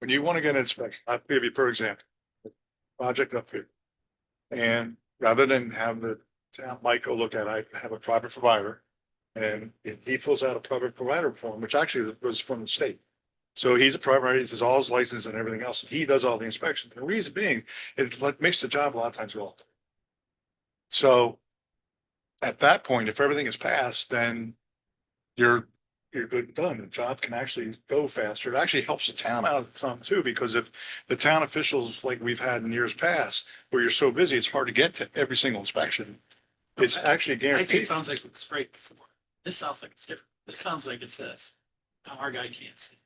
When you want to get an inspection, I'll give you, for example, project up here. And rather than have the town Mike go look at, it, I have a private provider. And he fills out a private provider form, which actually was from the state. So he's a private provider, he does all his license and everything else. He does all the inspections. The reason being, it makes the job a lot of times go. So at that point, if everything is passed, then you're good and done. The job can actually go faster. It actually helps the town out some too, because if the town officials, like we've had in years past, where you're so busy, it's hard to get to every single inspection. It's actually I think guaranteed. it sounds like it was great before. This sounds like it's different. This sounds like it says, our guy can't see.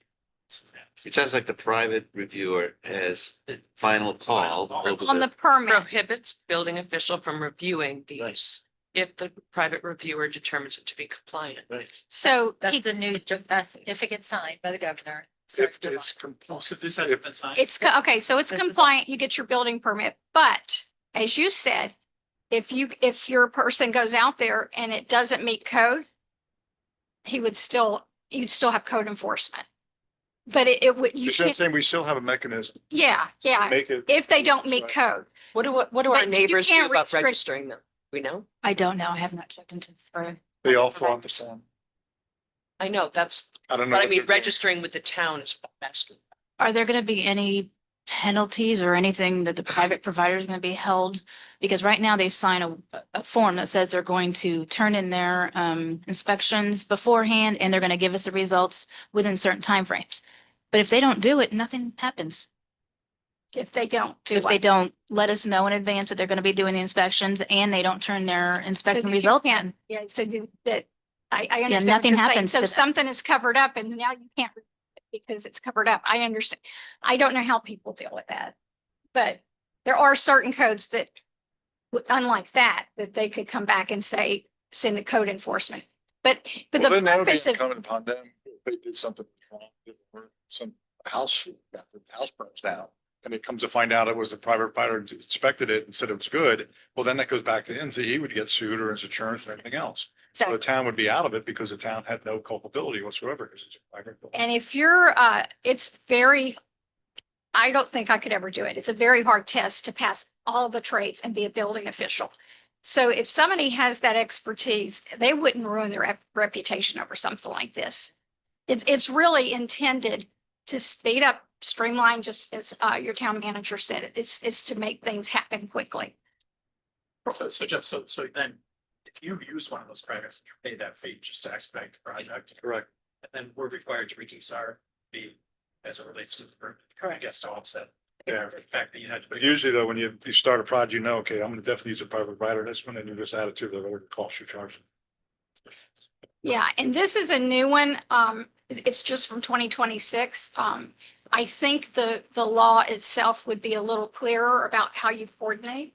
It sounds like the private reviewer has final call over on the the, permit. Prohibits building official from reviewing these if the private reviewer determines it to be compliant. right. So That's he- the new certificate signed by the governor. If it's So compliant. if this hasn't been signed. it's, okay, so it's This is- compliant, you get your building permit, but as you said, if your person goes out there and it doesn't meet code, you'd still have code enforcement. But it would, you Just can't, saying, we still have a mechanism. yeah, to Make it. if they don't meet code. What do our But you neighbors do can't about restrict- registering them? We know? I don't know. I have not checked into. They all fill out the form. I know, that's, I don't know. but I what mean, they're doing. registering with the town is what I'm asking. Are there going to be any penalties or anything that the private provider is going to be held? Because right now they sign a form that says they're going to turn in their inspections beforehand and they're going to give us the results within certain timeframes. But if they don't do it, nothing happens. If they don't do If they what? don't let us know in advance that they're going to be doing the inspections and they don't turn their So inspection that you result can't- in. Yeah, so that I understand. what nothing you're saying. happens So to that. something is covered up and now you can't read it because it's covered up. I understand. I don't know how people deal with that. But there are certain codes that, unlike that, that they could come back and say, send to code enforcement. But Well, the then that would be purpose of, incumbent upon them, if they did something wrong, or some house, the house burns down. And it comes to find out it was the private provider who inspected it and said it was good, well, then that goes back to him, so he would get sued or his insurance or anything else. So so, the town would be out of it because the town had no culpability whatsoever, because it's a private building. and if you're, it's very, I don't think I could ever do it. It's a very hard test to pass all the trades and be a building official. So if somebody has that expertise, they wouldn't ruin their reputation over something like this. It's really intended to speed up, streamline, just as your town manager said, it's to make things happen quickly. So Jeff, so then if you use one of those privates, you pay that fee just to expedite the project. Correct. And then we're required to reduce our fee as it relates to the permit. I guess to offset. Yeah. The fact that you had to. But usually though, when you start a project, you know, okay, I'm gonna definitely use a private provider in this one, and you just add it to the other cost you charge. Yeah, and this is a new one. It's just from 2026. I think the law itself would be a little clearer about how you coordinate.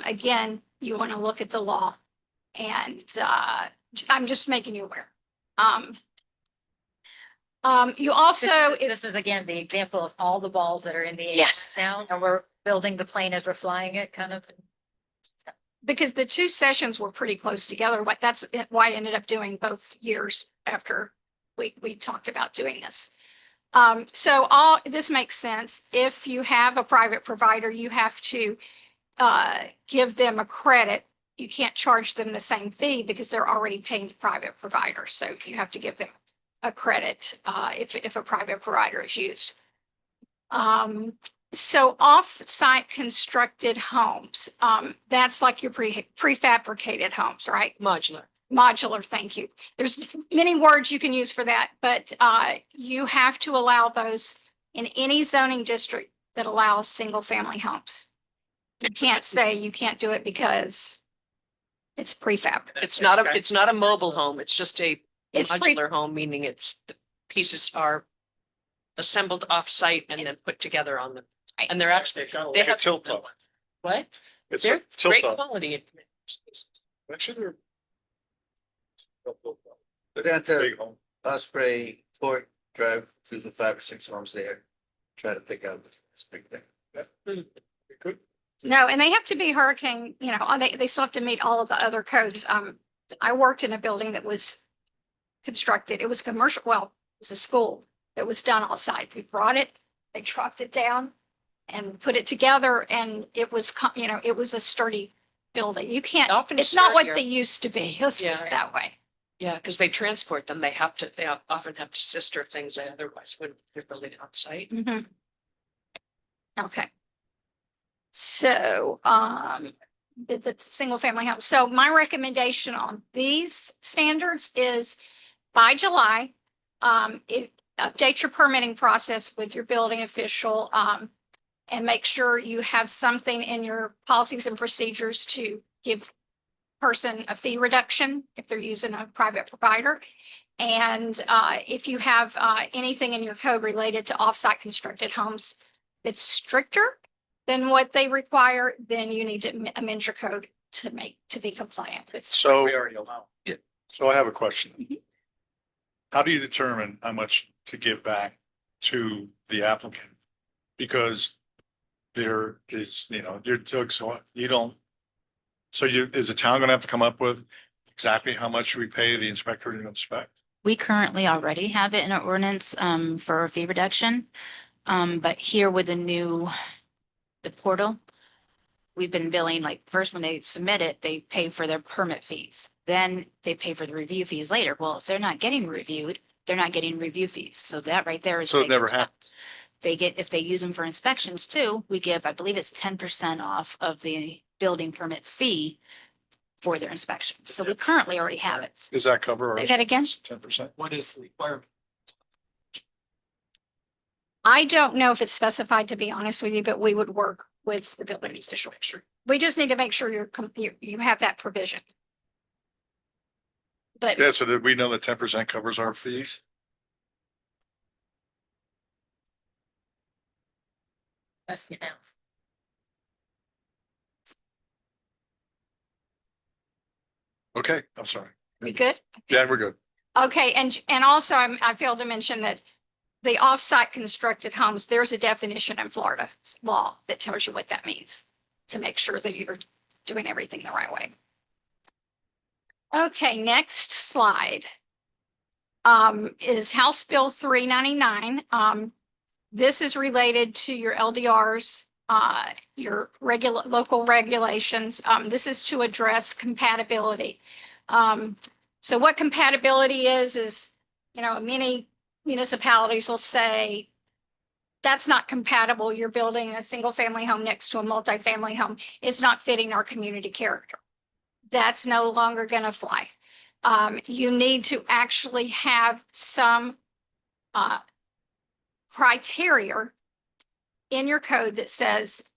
Again, you want to look at the law, and I'm just making you aware. You also, This is again, the example of all the balls that are in the air Yes. now, and we're building the plane as we're flying it, kind of. because the two sessions were pretty close together, that's why I ended up doing both years after we talked about doing this. So this makes sense. If you have a private provider, you have to give them a credit. You can't charge them the same fee because they're already paying the private provider. So you have to give them a credit if a private provider is used. So off-site constructed homes, that's like your prefabricated homes, right? Modular. Modular, thank you. There's many words you can use for that, but you have to allow those in any zoning district that allows single-family homes. You can't say you can't do it because it's prefab. It's not a mobile home. It's just a It's modular home, meaning the pieces are assembled off-site and then put together on the, and they're actually, They've got a they Like a have. tilt top. What? It's They're a tilt great top. quality. Actually, they're. Go down to Big home. Osprey Court, drive through the 5 or 6 homes there. Try to pick out this big thing. Good. No, and they have to be hurricane, they still have to meet all of the other codes. I worked in a building that was constructed. It was commercial, well, it was a school that was done all site. We brought it, they trucked it down and put it together, and it was, it was a sturdy building. You can't, Often it's not what sturdier. they used to be. Let's put Yeah. it that way. Yeah, because they transport them. They often have to sister things they otherwise wouldn't. They're building on site. Mhm. Okay. So, the single family home. So my recommendation on these standards is by July, update your permitting process with your building official, and make sure you have something in your policies and procedures to give person a fee reduction if they're using a private provider. And if you have anything in your code related to offsite constructed homes that's stricter than what they require, then you need to amend your code to be compliant with. So, We already allow. so I have a question. Mhm. How do you determine how much to give back to the applicant? Because there is, you're, so you don't. So is the town gonna have to come up with exactly how much we pay the inspector to inspect? We currently already have it in our ordinance for a fee reduction. But here with the portal, we've been billing, like, first when they submit it, they pay for their permit fees. Then they pay for the review fees later. Well, if they're not getting reviewed, they're not getting review fees. So that right there is. So it never happened. They get, if they use them for inspections too, we give, I believe it's 10% off of the building permit fee for their inspection. So we currently already have it. Does that cover? Say that again? 10%? What is the requirement? I don't know if it's specified, to be honest with you, but we would work with the building official. Sure. We just need to make sure you have that provision. But Yeah, so did we know that 10% covers our fees? That's the announce. Okay, I'm sorry. we good? Yeah, we're good. Okay, and also I failed to mention that the off-site constructed homes, there's a definition in Florida law that tells you what that means to make sure that you're doing everything the right way. Okay, next slide. Is House Bill 399. This is related to your LDRs, your local regulations. This is to address compatibility. So what compatibility is, you know, many municipalities will say, that's not compatible. You're building a single family home next to a multifamily home. It's not fitting our community character. That's no longer going to fly. You need to actually have some criteria in your code that says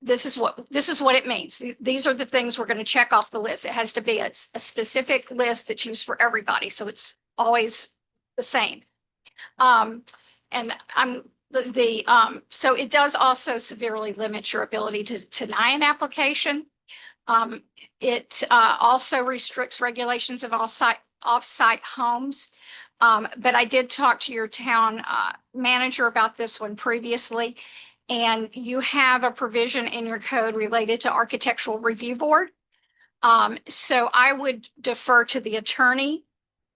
this is what it means. These are the things we're going to check off the list. It has to be a specific list that's used for everybody, so it's always the same. And so it does also severely limit your ability to deny an application. It also restricts regulations of off-site homes. But I did talk to your town manager about this one previously, and you have a provision in your code related to Architectural Review Board. So I would defer to the attorney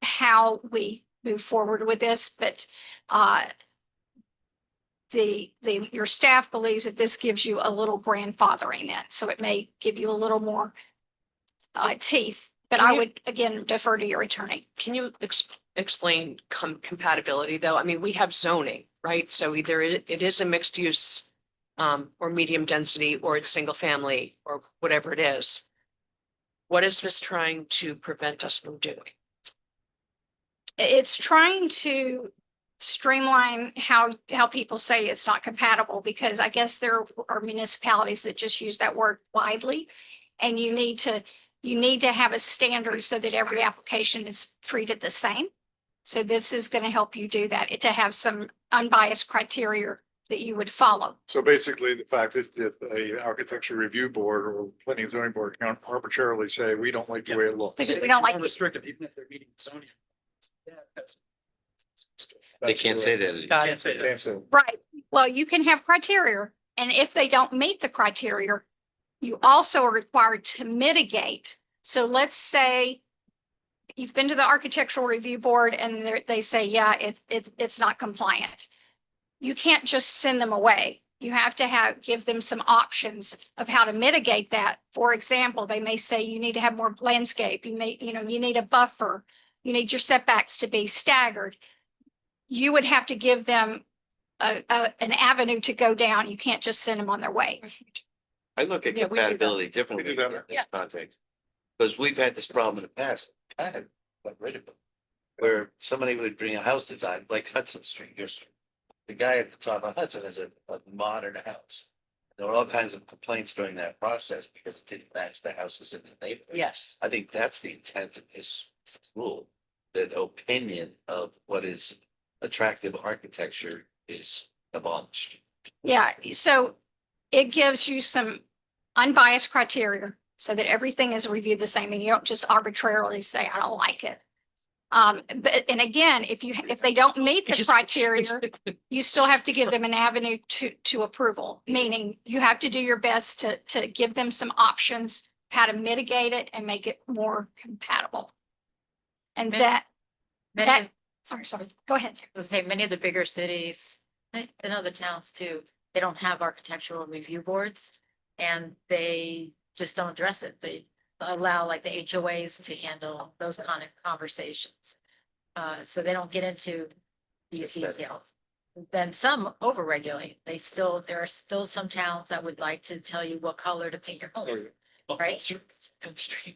how we move forward with this, but your staff believes that this gives you a little grandfathering in, so it may give you a little more teeth. But Can I you- would again defer to your attorney. Can you explain compatibility though? I mean, we have zoning, right? So either it is a mixed use or medium density, or it's single family, or whatever it is. What is this trying to prevent us from doing? It's trying to streamline how people say it's not compatible, because I guess there are municipalities that just use that word widely. And you need to have a standard so that every application is treated the same. So this is going to help you do that, to have some unbiased criteria that you would follow. So basically, the fact that a architecture review board or planning and zoning board can arbitrarily say, we don't like the way it looks. Because we don't like More it. restrictive, even if they're meeting zoning. Yeah, that's. They can't say that. anymore. Got Can't it. say that. Can't say. Right. Well, you can have criteria, and if they don't meet the criteria, you also are required to mitigate. So let's say you've been to the Architectural Review Board and they say, yeah, it's not compliant. You can't just send them away. You have to give them some options of how to mitigate that. For example, they may say you need to have more landscape. You need a buffer. You need your setbacks to be staggered. You would have to give them an avenue to go down. You can't just send them on their way. I look at Yeah, we do that. compatibility differently We do in that. this context. Because we've had this problem in the past, kind of got rid of it. Where somebody would bring a house design like Hudson Street, the guy at the top of Hudson has a modern house. There were all kinds of complaints during that process because it didn't match the houses in the neighborhood. Yes. I think that's the intent of this rule, that opinion of what is attractive architecture is abolished. Yeah, so it gives you some unbiased criteria so that everything is reviewed the same and you don't just arbitrarily say, I don't like it. And again, if they don't meet the criteria, you still have to give them an avenue to approval, meaning you have to do your best to give them some options, how to mitigate it and make it more compatible. And Many, sorry, go ahead. let's say many of the bigger cities, and other towns too, they don't have architectural review boards. And they just don't address it. They allow like the HOAs to handle those kind of conversations. So they don't get into these details. Then some overregulate. There are still some towns that would like to tell you what color to paint your home. Right.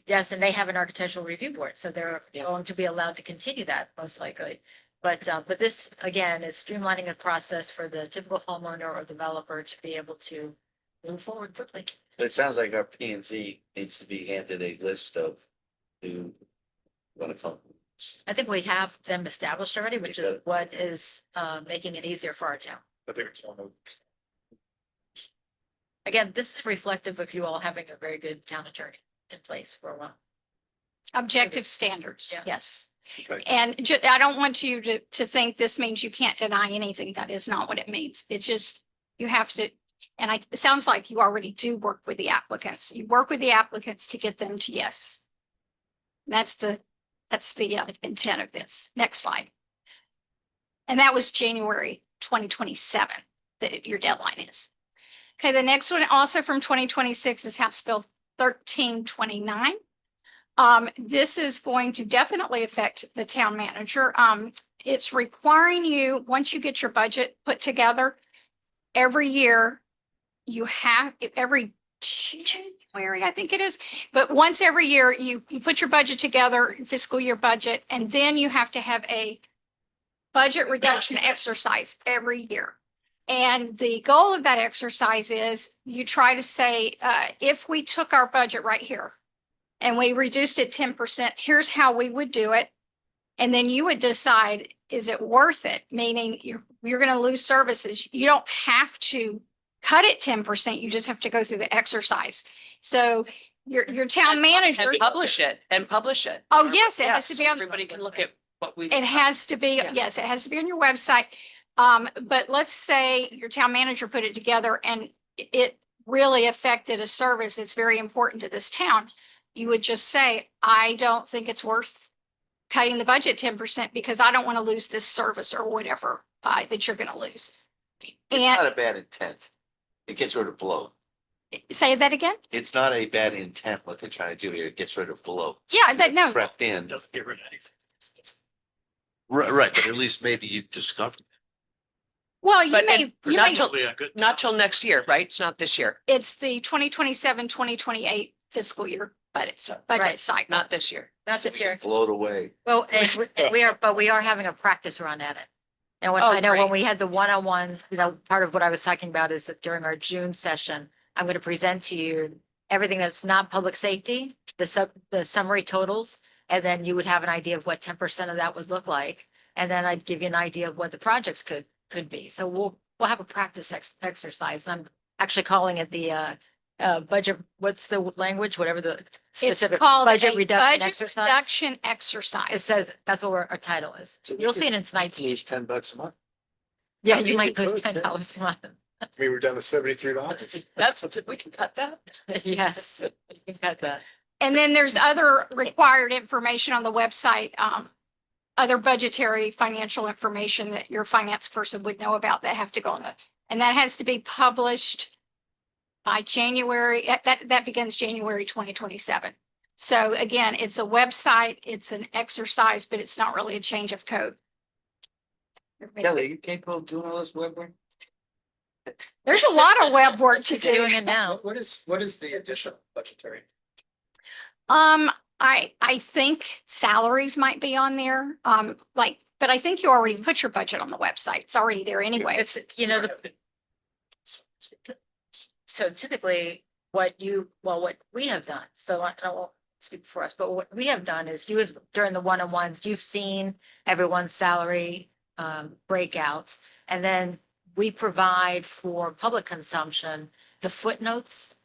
Yes, and they have an architectural review board, so they're going to be allowed to continue that most likely. But this, again, is streamlining a process for the typical homeowner or developer to be able to move forward quickly. It sounds like our P and Z needs to be handed a list of new Want to call? I think we have them established already, which is Okay. what is making it easier for our town. I think it's one of. Again, this is reflective of you all having a very good town attorney in place for a while. Objective standards, Yeah. yes. Okay. And I don't want you to think this means you can't deny anything. That is not what it means. It's just, you have to, and it sounds like you already do work with the applicants. You work with the applicants to get them to yes. That's the intent of this. Next slide. And that was January 2027 that your deadline is. Okay, the next one also from 2026 is House Bill 1329. This is going to definitely affect the town manager. It's requiring you, once you get your budget put together, every year you have, every January, I think it is, but once every year you put your budget together, fiscal year budget, and then you have to have a budget reduction exercise every year. And the goal of that exercise is you try to say, if we took our budget right here and we reduced it 10%, here's how we would do it. And then you would decide, is it worth it? Meaning you're going to lose services. You don't have to cut it 10%. You just have to go through the exercise. So your town manager. And publish it and publish it. Oh, yes, it has to be on. Everybody can look at what we. It has to be, Yeah. yes, it has to be on your website. But let's say your town manager put it together and it really affected a service that's very important to this town. You would just say, I don't think it's worth cutting the budget 10% because I don't want to lose this service or whatever that you're going to lose. It's not And a bad intent. It gets rid of blow. say that again? It's not a bad intent what they're trying to do here. It gets rid of blow. Yeah, that, no, Crept in. Doesn't get rid of anything. It's- Right, but at least maybe you discovered. well, you But may, and you not may, till- Probably a good. Not till next year, right? It's not this year, it's the 2027-2028 fiscal year budget Right. cycle. not this year. Not this year. Blow it away. Well, and we are having a practice run at it. And when, Oh, I know when great. we had the one-on-one, part of what I was talking about is that during our June session, I'm going to present to you everything that's not public safety, the summary totals, and then you would have an idea of what 10% of that would look like. And then I'd give you an idea of what the projects could be. So we'll have a practice exercise. And I'm actually calling it the budget, what's the language, whatever the It's specific called budget a reduction budget exercise. reduction It exercise. says, that's what our title is. So we You'll could- see it in tonight's. Lose $10 a month. Yeah, I you mean, might you lose could, yeah. $10 a month. We were down to $73. That's, we can cut that. Yes, you can cut that. And then there's other required information on the website, other budgetary financial information that your finance person would know about that have to go on the, and that has to be published by January, that begins January 2027. So again, it's a website, it's an exercise, but it's not really a change of code. Kelly, are you capable of doing all this web work? There's a lot of web work to She's doing do. it now. What is the additional budgetary? I think salaries might be on there, but I think you already put your budget on the website. It's already there anyway. It's, so typically what we have done, so I won't speak for us, but what we have done is during the one-on-ones, you've seen everyone's salary breakouts. And then we provide for public consumption, the footnotes,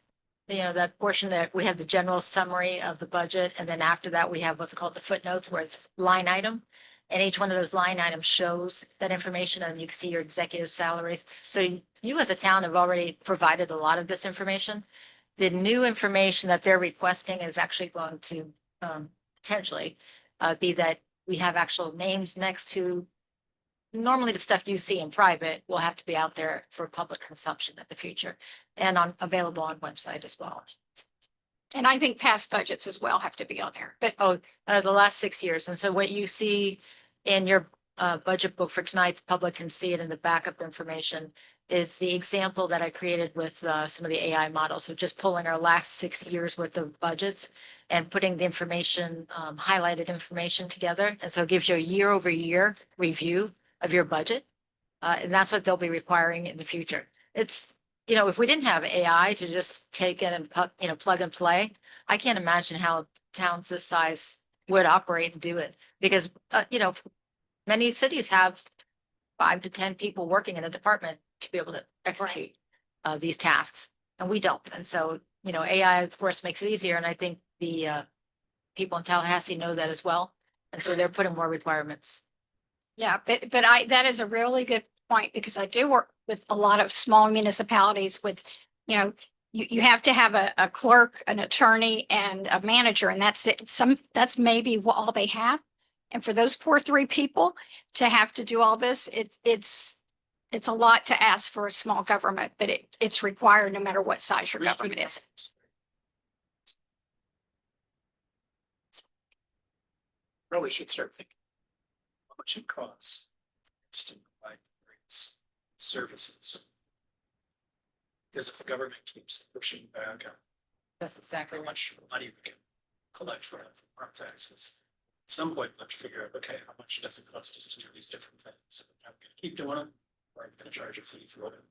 that portion that we have the general summary of the budget. And then after that, we have what's called the footnotes where it's line item. And each one of those line items shows that information and you can see your executive salaries. So you as a town have already provided a lot of this information. The new information that they're requesting is actually going to potentially be that we have actual names next to. Normally the stuff you see in private will have to be out there for public consumption in the future and available on website as well. And I think past budgets as well have to be on there, but The last 6 years. And so what you see in your budget book for tonight, the public can see it in the backup information, is the example that I created with some of the AI models. So just pulling our last 6 years worth of budgets and putting the information, highlighted information together. And so it gives you a year over year review of your budget. And that's what they'll be requiring in the future. It's, if we didn't have AI to just take in and plug and play, I can't imagine how towns this size would operate and do it. Because, you know, many cities have 5 to 10 people working in a department to be able to execute these tasks, and we don't. And so, you know, AI, of course, makes it easier, and I think the people in Tallahassee know that as well. And so they're putting more requirements. Yeah, but that is a really good point because I do work with a lot of small municipalities with, you know, you have to have a clerk, an attorney and a manager, and that's it. That's maybe all they have. And for those poor 3 people to have to do all this, it's a lot to ask for a small government, but it's required no matter what size your government is. Probably should start thinking. How much it costs. To provide rates, services. Because if the government keeps pushing back on That's exactly how much money we can collect from our taxes. At some point, let's figure out, okay, how much does it cost us to do these different things? Are we gonna keep doing them? Or are we gonna charge a fee for it?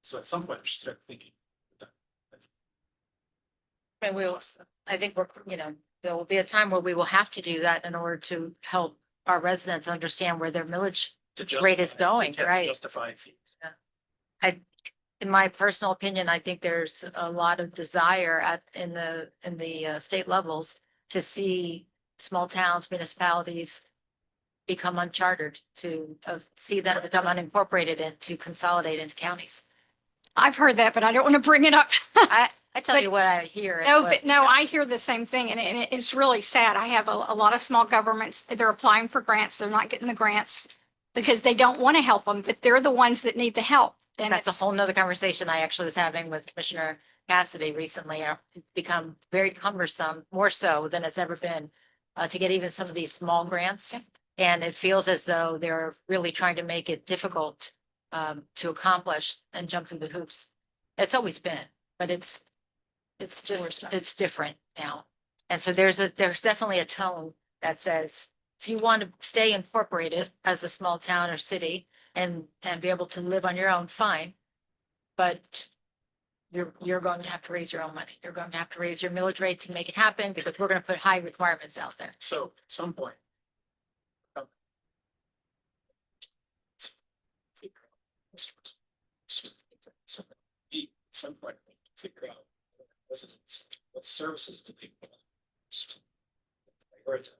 So at some point, we should start thinking. And I think we're, you know, there will be a time where we will have to do that in order to help our residents understand where their millage To rate is justify- going, we can't right? Justify fees. In my personal opinion, I think there's a lot of desire in the state levels to see small towns, municipalities become unchartered, to see them become unincorporated and to consolidate into counties. I've heard that, but I don't want to bring it up. I tell you what I hear. No, but no, I hear the same thing and it's really sad. I have a lot of small governments, they're applying for grants, they're not getting the grants because they don't want to help them, but they're the ones that need the help. And That's it's, a whole nother conversation I actually was having with Commissioner Cassidy recently. It's become very cumbersome, more so than it's ever been, to get even some of these small grants. And it feels as though they're really trying to make it difficult to accomplish and jump through the hoops. It's always been, but it's just, it's different now. And so there's definitely a tone that says, if you want to stay incorporated as a small town or city and be able to live on your own, fine. But you're going to have to raise your own money. You're going to have to raise your millage rate to make it happen because we're going to put high requirements out there. So at some point. At some point, we have to figure out residents, what services do they want? Prioritize.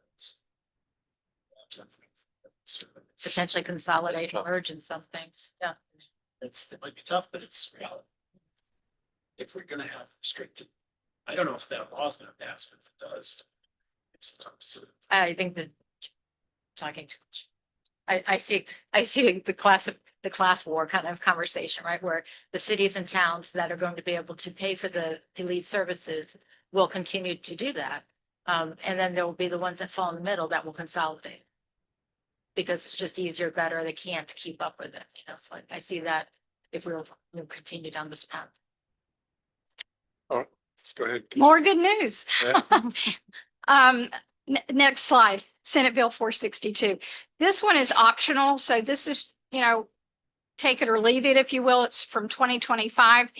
Potentially consolidate, merge in some things. Yeah. It might be tough, but it's reality. If we're gonna have restricted, I don't know if that law is gonna pass, but if it does. It's time to sort of. I think that talking too much. I see the class war kind of conversation, right? Where the cities and towns that are going to be able to pay for the elite services will continue to do that. And then there will be the ones that fall in the middle that will consolidate. Because it's just easier, better, they can't keep up with it, you know, so I see that if we'll continue down this path. Let's go ahead. more good news. Next slide, Senate Bill 462. This one is optional. So this is, you know, take it or leave it, if you will. It's from 2025.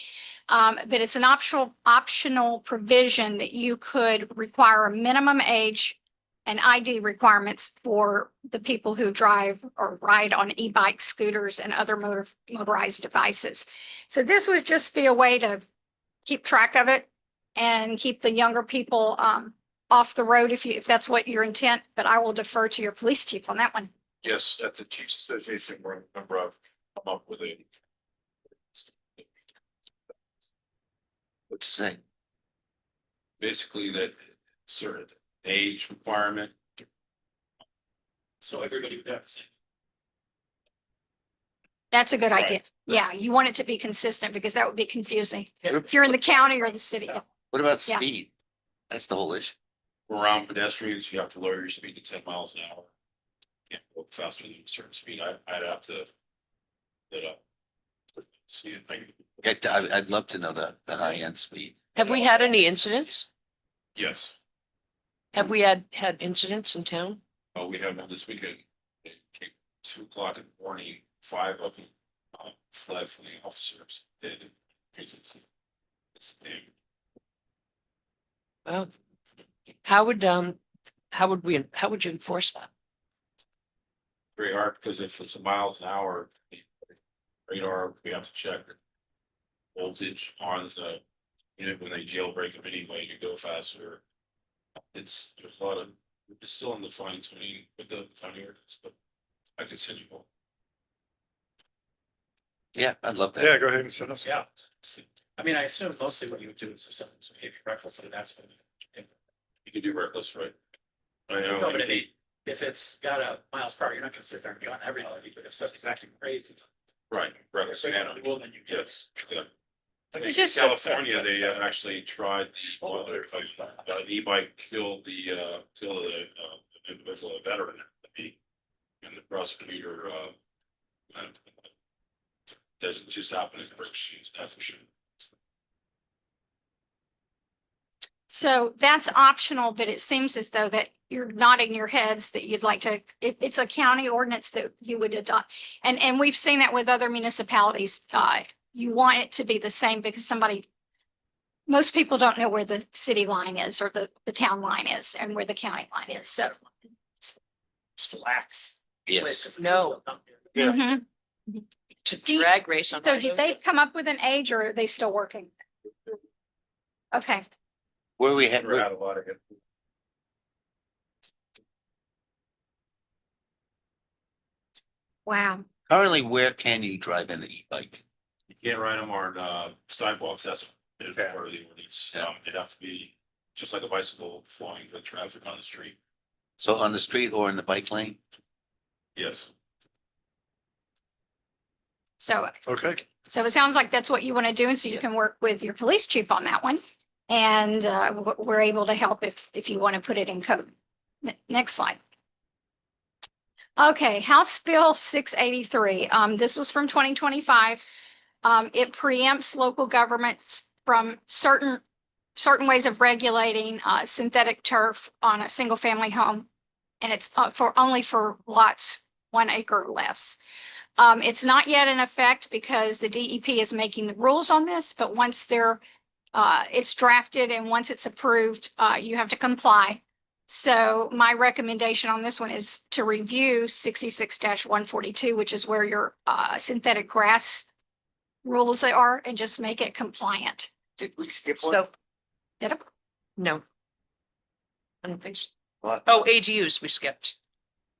But it's an optional provision that you could require a minimum age and ID requirements for the people who drive or ride on e-bikes, scooters, and other motorized devices. So this would just be a way to keep track of it and keep the younger people off the road if that's what your intent, but I will defer to your police chief on that one. Yes, at the Chiefs Association, we're a member of, come up with a. What to say? Basically that sort of age requirement. So everybody would have the same. That's a good Right. idea. Yeah, you want it to be consistent because that would be confusing Yeah. if you're in the county or the city. What about Yeah. speed? That's the whole issue. Around pedestrians, you have to lower your speed to 10 miles an hour. Can't go faster than a certain speed. I'd have to. See it. I'd love to know the high end speed. Have we had any incidents? Yes, Have we had incidents in town? we had one this weekend. It came 2 o'clock in the morning, 5 of them fled from the officers. It's big. Well, how how would you enforce that? Very hard, because if it's a miles an hour, radar, we have to check voltage on the unit when they jailbreak them anyway, you go faster. There's a lot of, it's still in the fine tuning with the county ordinance, but I can send you more. Yeah, I'd love that. Yeah, go ahead and send us. Yeah. I mean, I assume mostly what you would do is if someone's behaving recklessly, that's what. You can do reckless, right? I No, know. but if it's got a miles per hour, you're not gonna sit there and go on everybody, but if somebody's acting crazy. Right, reckless, and, Well, then you get. yes, yeah. It's In just- California, they actually tried an e-bike killed the individual, a veteran, and the prosecutor, doesn't just happen in brick shoes, that's for sure. So that's optional, but it seems as though that you're nodding your heads that you'd like to, if it's a county ordinance that you would adopt. And we've seen that with other municipalities. You want it to be the same because most people don't know where the city line is or the town line is and where the county line is. So. Just relax. Yes. No. Yeah. Mhm. To Do you- drag race on. So that. did they come up with an age or are they still working? Okay. Where we had, We're out a lot of it. Wow. currently, where can you drive an e-bike? You can't ride them on sidewalks, that's part of the ordinance. Yeah. It'd have to be just like a bicycle flowing the traffic on the street. So on the street or in the bike lane? Yes. So Okay. So it sounds like that's what you want to do. And so you can work with your police chief on that one. And we're able to help if you want to put it in code. Next slide. Okay, House Bill 683. This was from 2025. It preempts local governments from certain ways of regulating synthetic turf on a single family home. And it's only for lots 1 acre or less. It's not yet in effect because the DEP is making the rules on this, but once it's drafted and once it's approved, you have to comply. So my recommendation on this one is to review 66-142, which is where your synthetic grass rules are, and just make it compliant. Did we skip one? So, Did it? no. I don't think so. What? Oh, ADUs we skipped.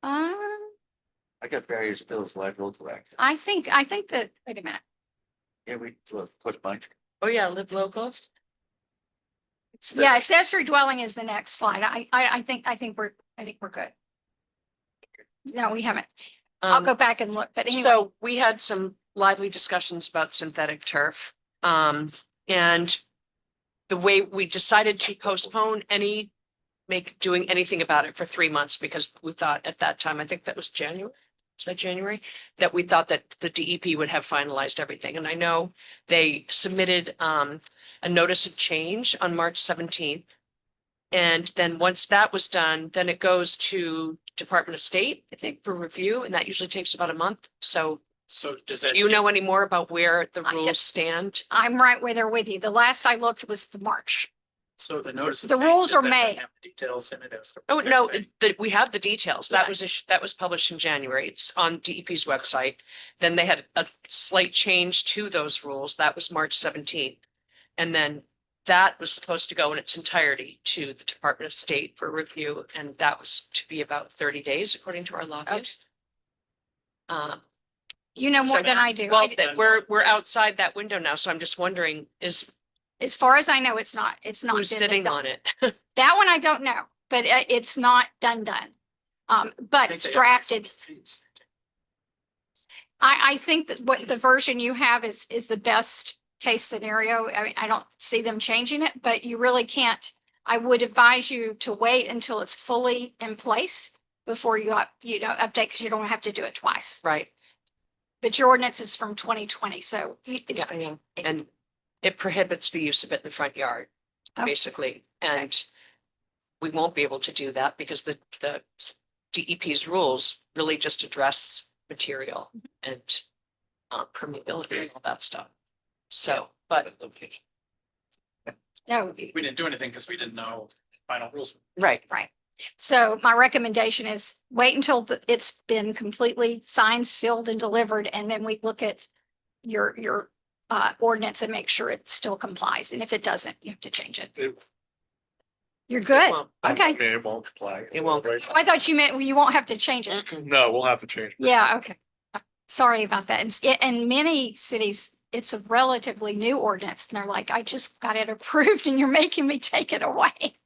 I got various bills, live road correct. I think that, wait a minute. Yeah, we, push Mike. Oh, yeah, live local. Yeah, accessory dwelling is the next slide. I think we're good. No, we haven't. I'll go back and look, but anyway. So we had some lively discussions about synthetic turf. And the way we decided to postpone doing anything about it for 3 months, because we thought at that time, I think that was January. Was that January? That we thought that the DEP would have finalized everything. And I know they submitted a notice of change on March 17th. And then once that was done, then it goes to Department of State, I think, for review, and that usually takes about a month. So does that? do you know any more about where the I rules get- stand? I'm right where they're with you. The last I looked was the March. So the notice. of The change, rules does are that made. have the Details in it as. to Oh, what no, they're saying? we have the details. Yeah. That was published in January. It's on DEP's website. Then they had a slight change to those rules. That was March 17th. And then that was supposed to go in its entirety to the Department of State for review, and that was to be about 30 days, according to our lobbyist. You know more than I do. Well, we're outside that window now, so I'm just wondering, As far as I know, it's not who's been sitting done. on it? That one I don't know, but it's not done. But I think it's they have drafted. fees. I think that what the version you have is the best case scenario. I mean, I don't see them changing it, but you really can't. I would advise you to wait until it's fully in place before you update, because you don't have to do it twice. Right. But your ordinance is from 2020, so it's, Yeah, I know. And it prohibits the use of it in the front yard, Oh. basically. And we won't be able to do that because the DEP's rules really just address material and permeability and all that stuff. So, but, no, We didn't do anything because we didn't know final rules. right. right. So my recommendation is wait until it's been completely signed, sealed and delivered, and then we look at your ordinance and make sure it still complies. And if it doesn't, you have to change it. You're good. won't. Okay. It won't comply. It won't. Right. I thought you meant you won't have to change it. No, we'll have to change. Yeah, okay. Sorry about that. In many cities, it's a relatively new ordinance and they're like, I just got it approved and you're making me take it away.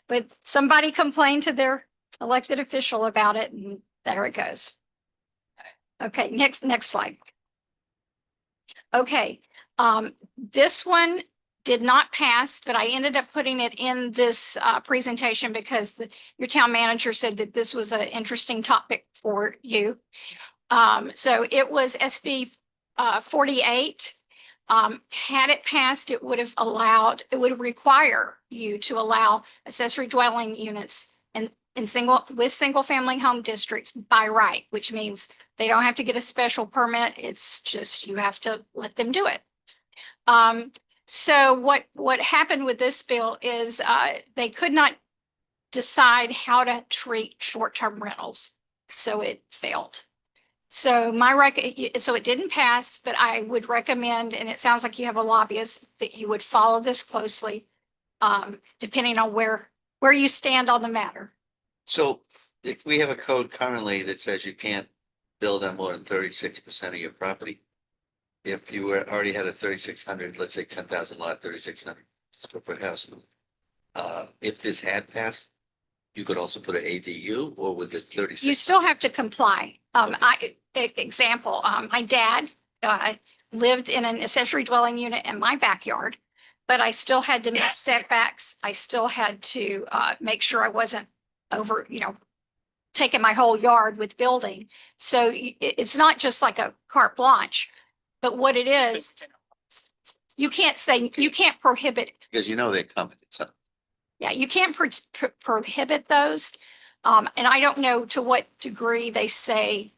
But somebody complained to their elected official about it and there it goes. Okay, next slide. Okay, this one did not pass, but I ended up putting it in this presentation because your town manager said that this was an interesting topic for you. So it was SB 48. Had it passed, it would require you to allow accessory dwelling units with single family home districts by right, which means they don't have to get a special permit. It's just, you have to let them do it. So what happened with this bill is, they could not decide how to treat short-term rentals. So it failed. So so it didn't pass, but I would recommend, and it sounds like you have a lobbyist, that you would follow this closely, depending on where you stand on the matter. So if we have a code currently that says you can't build on more than 36% of your property, if you already had a 3,600, let's say 10,000 lot, 3,600 square foot house, if this had passed, you could also put an ADU, or with this 36? You still have to comply. Example, my dad lived in an accessory dwelling unit in my backyard, but I still had to meet setbacks. I still had to make sure I wasn't over, taking my whole yard with building. So it's not just like a carte blanche, but what it is, you can't prohibit. Because they're coming, so. Yeah, you can't prohibit those. And I don't know to what degree they say,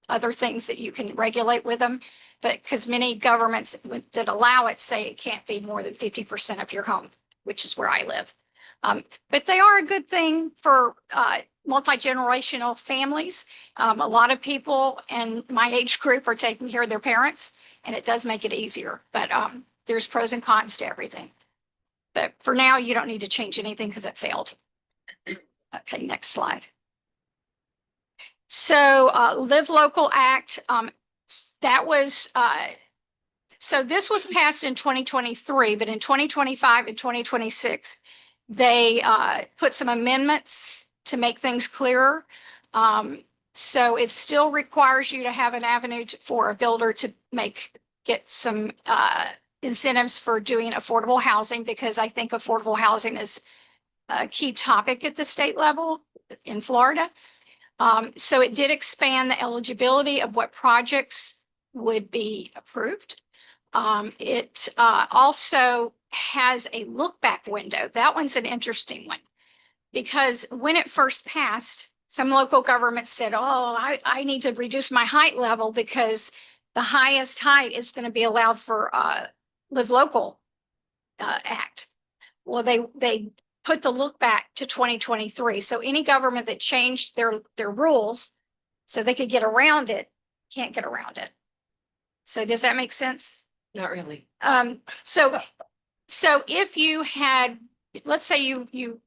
other things that you can regulate with them. But because many governments that allow it say it can't be more than 50% of your home, which is where I live. But they are a good thing for multi-generational families. A lot of people in my age group are taking care of their parents, and it does make it easier. But there's pros and cons to everything. But for now, you don't need to change anything because it failed. Okay, next slide. So Live Local Act, that was, so this was passed in 2023, but in 2025 and 2026, they put some amendments to make things clearer. So it still requires you to have an avenue for a builder to get some incentives for doing affordable housing, because I think affordable housing is a key topic at the state level in Florida. So it did expand the eligibility of what projects would be approved. It also has a look back window. That one's an interesting one, because when it first passed, some local governments said, oh, I need to reduce my height level because the highest height is going to be allowed for Live Local Act. Well, they put the look back to 2023. So any government that changed their rules so they could get around it, can't get around it. So does that make sense? Not really. So if you had, let's say you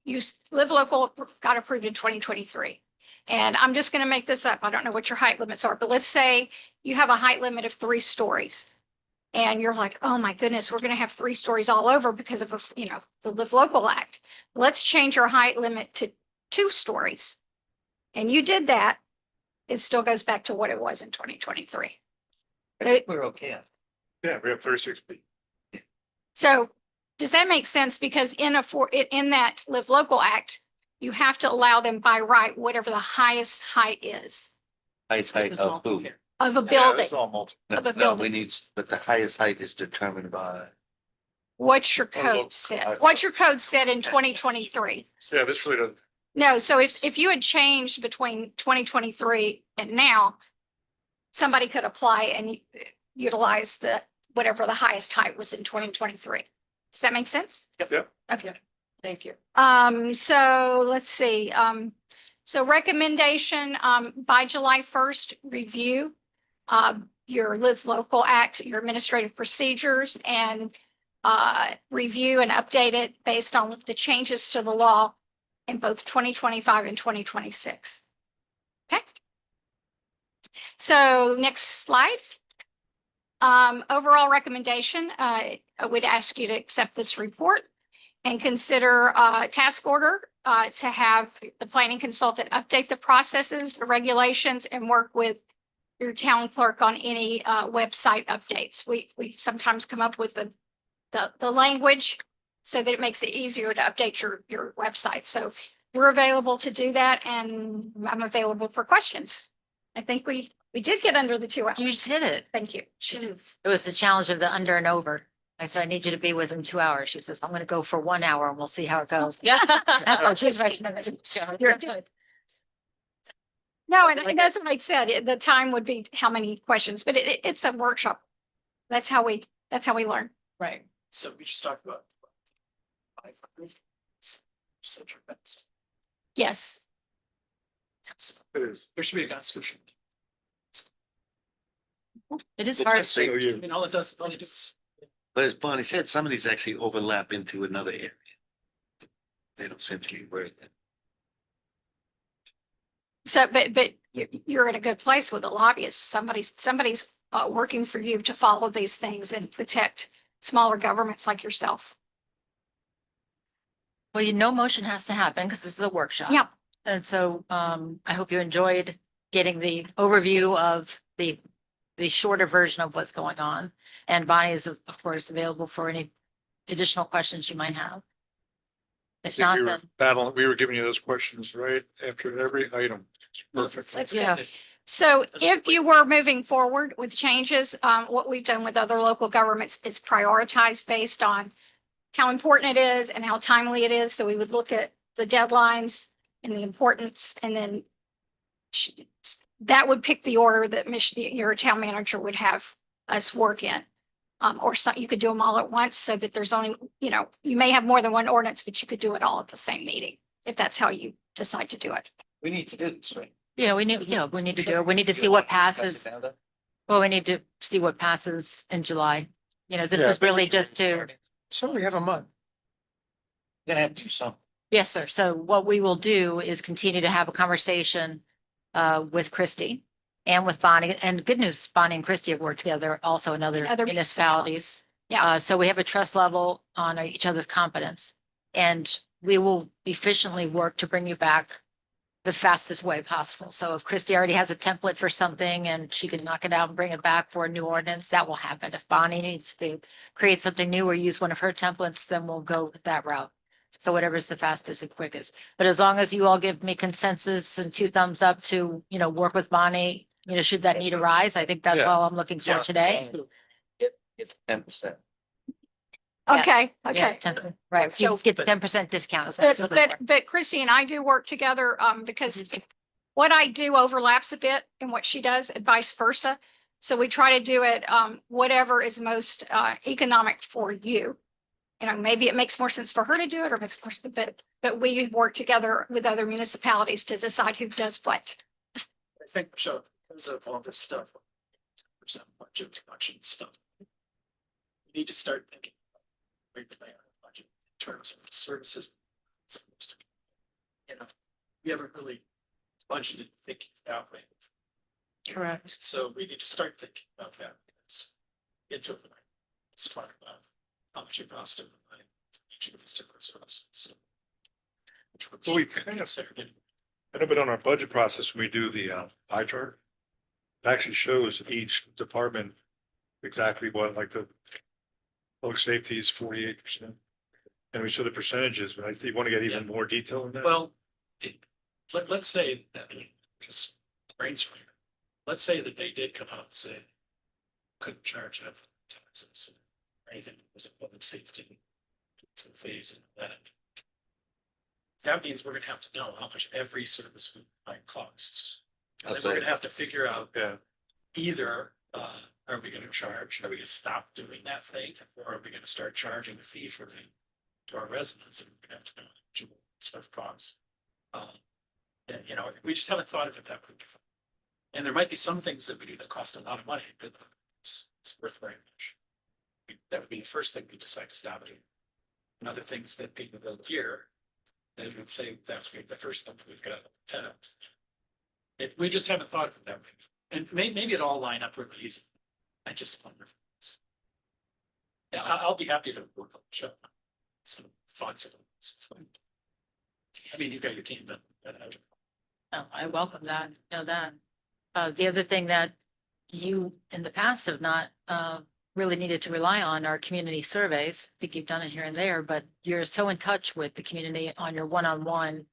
Live Local got approved in 2023, and I'm just going to make this up. I don't know what your height limits are, but let's say you have a height limit of 3 stories. And you're like, oh my goodness, we're going to have 3 stories all over because of, the Live Local Act. Let's change your height limit to 2 stories. And you did that. It still goes back to what it was in 2023. We're okay. Yeah, we have 36 feet. So does that make sense? Because in that Live Local Act, you have to allow them by right, whatever the highest height is Highest height of who? of a Yeah, building. it's all multi. No, Of a no, building. we need, but the highest height is determined by, What's your look, code said? What's your code said in 2023? Yeah, this really doesn't. No, so if you had changed between 2023 and now, somebody could apply and utilize whatever the highest height was in 2023. Does that make sense? Yep. Okay. Thank you. So let's see, so recommendation, by July 1st, review your Live Local Act, your administrative procedures, and review and update it based on the changes to the law in both 2025 and 2026. Okay. So next slide. Overall recommendation, I would ask you to accept this report and consider task order to have the planning consultant update the processes, the regulations, and work with your town clerk on any website updates. We sometimes come up with the language so that it makes it easier to update your website. So we're available to do that, and I'm available for questions. I think we did get under the 2 hours. You did it. Thank you. It was the challenge of the under and over. I said, I need you to be within 2 hours. She says, I'm going to go for 1 hour and we'll see how it goes. Yeah. That's what she's right. You're doing. No, and that's what I said. The time would be how many questions, but it's a workshop. That's how we learn. Right. So we just talked about. 500 central events. Yes. It is. There should be a constitution. It is It's hard. just say- I mean, all it does is. But as Bonnie said, some of these actually overlap into another area. They don't seem to be worded. So, but you're in a good place with a lobbyist. Somebody's working for you to follow these things and protect smaller governments like yourself. Well, no motion has to happen because this is a workshop. Yep. And so I hope you enjoyed getting the overview of the shorter version of what's going on. And Bonnie is, of course, available for any additional questions you might have. If not, then We were giving you those questions right after every item. Perfect. That's Yeah. good. So if you were moving forward with changes, what we've done with other local governments is prioritize based on how important it is and how timely it is. So we would look at the deadlines and the importance, and then that would pick the order that your town manager would have us work in. Or so you could do them all at once so that there's only, you may have more than one ordinance, but you could do it all at the same meeting, if that's how you decide to do it. We need to do this, right? we need to do it. We need to see what passes. Well, we need to see what passes in July. This Yeah. was really just to, So we have a month. You're gonna have to do something. yes, sir. So what we will do is continue to have a conversation with Christie and with Bonnie. And good news, Bonnie and Christie have worked together also in other Other municipalities. Yeah. So we have a trust level on each other's competence. And we will efficiently work to bring you back the fastest way possible. So if Christie already has a template for something and she can knock it out and bring it back for a new ordinance, that will happen. If Bonnie needs to create something new or use one of her templates, then we'll go with that route. So whatever's the fastest and quickest. But as long as you all give me consensus and 2 thumbs up to, work with Bonnie, should that need arise, I think that's Yeah. all I'm looking for today. It's 10%. Okay, Yeah, okay. 10%, right. So- You get the 10% discount. is what I'm looking for. But Christy and I do work together, because what I do overlaps a bit in what she does and vice versa. So we try to do it, whatever is most, economic for you. Maybe it makes more sense for her to do it or makes more sense, but we work together with other municipalities to decide who does what. I think, Michelle, because of all this stuff. Percent budget reduction stuff. We need to start thinking. Right plan budget in terms of the services. it's supposed to be. We haven't really budgeted thinking that way. Correct. So we need to start thinking about that. Let's talk about how much it costs to provide each of these different services. Which would Well, we be kind of- considered in I know, but on our budget process, we do the pie chart. It actually shows each department exactly what, like the public safety is 48%. And we show the percentages, but I think you want to get even more detail in that. Well, let's say that, just brainstorm. Let's say that they did come out and say, couldn't charge enough taxes or anything that was a public safety. Some phase and that. That means we're gonna have to know how much every service might costs. And then we're gonna have to figure out Yeah, either, are we gonna charge, are we gonna stop doing that thing? Or are we gonna start charging a fee for the to our residents, and we're gonna have to know what stuff costs. And, you know, we just haven't thought of it that way before. And there might be some things that we do that cost a lot of money, but it's worth very much. That would be the first thing we decide to stop doing. And other things that people build here, they would say that's the first thing we've got to tax. We just haven't thought of it that way. And maybe it all line up really easy. I just wonder. Yeah, I'll be happy to work on the show. Some thoughts of it. I mean, you've got your team, but No, I welcome that, know that. The other thing that you in the past have not really needed to rely on are community surveys. I think you've done it here and there, but you're so in touch with the community on your one-on-one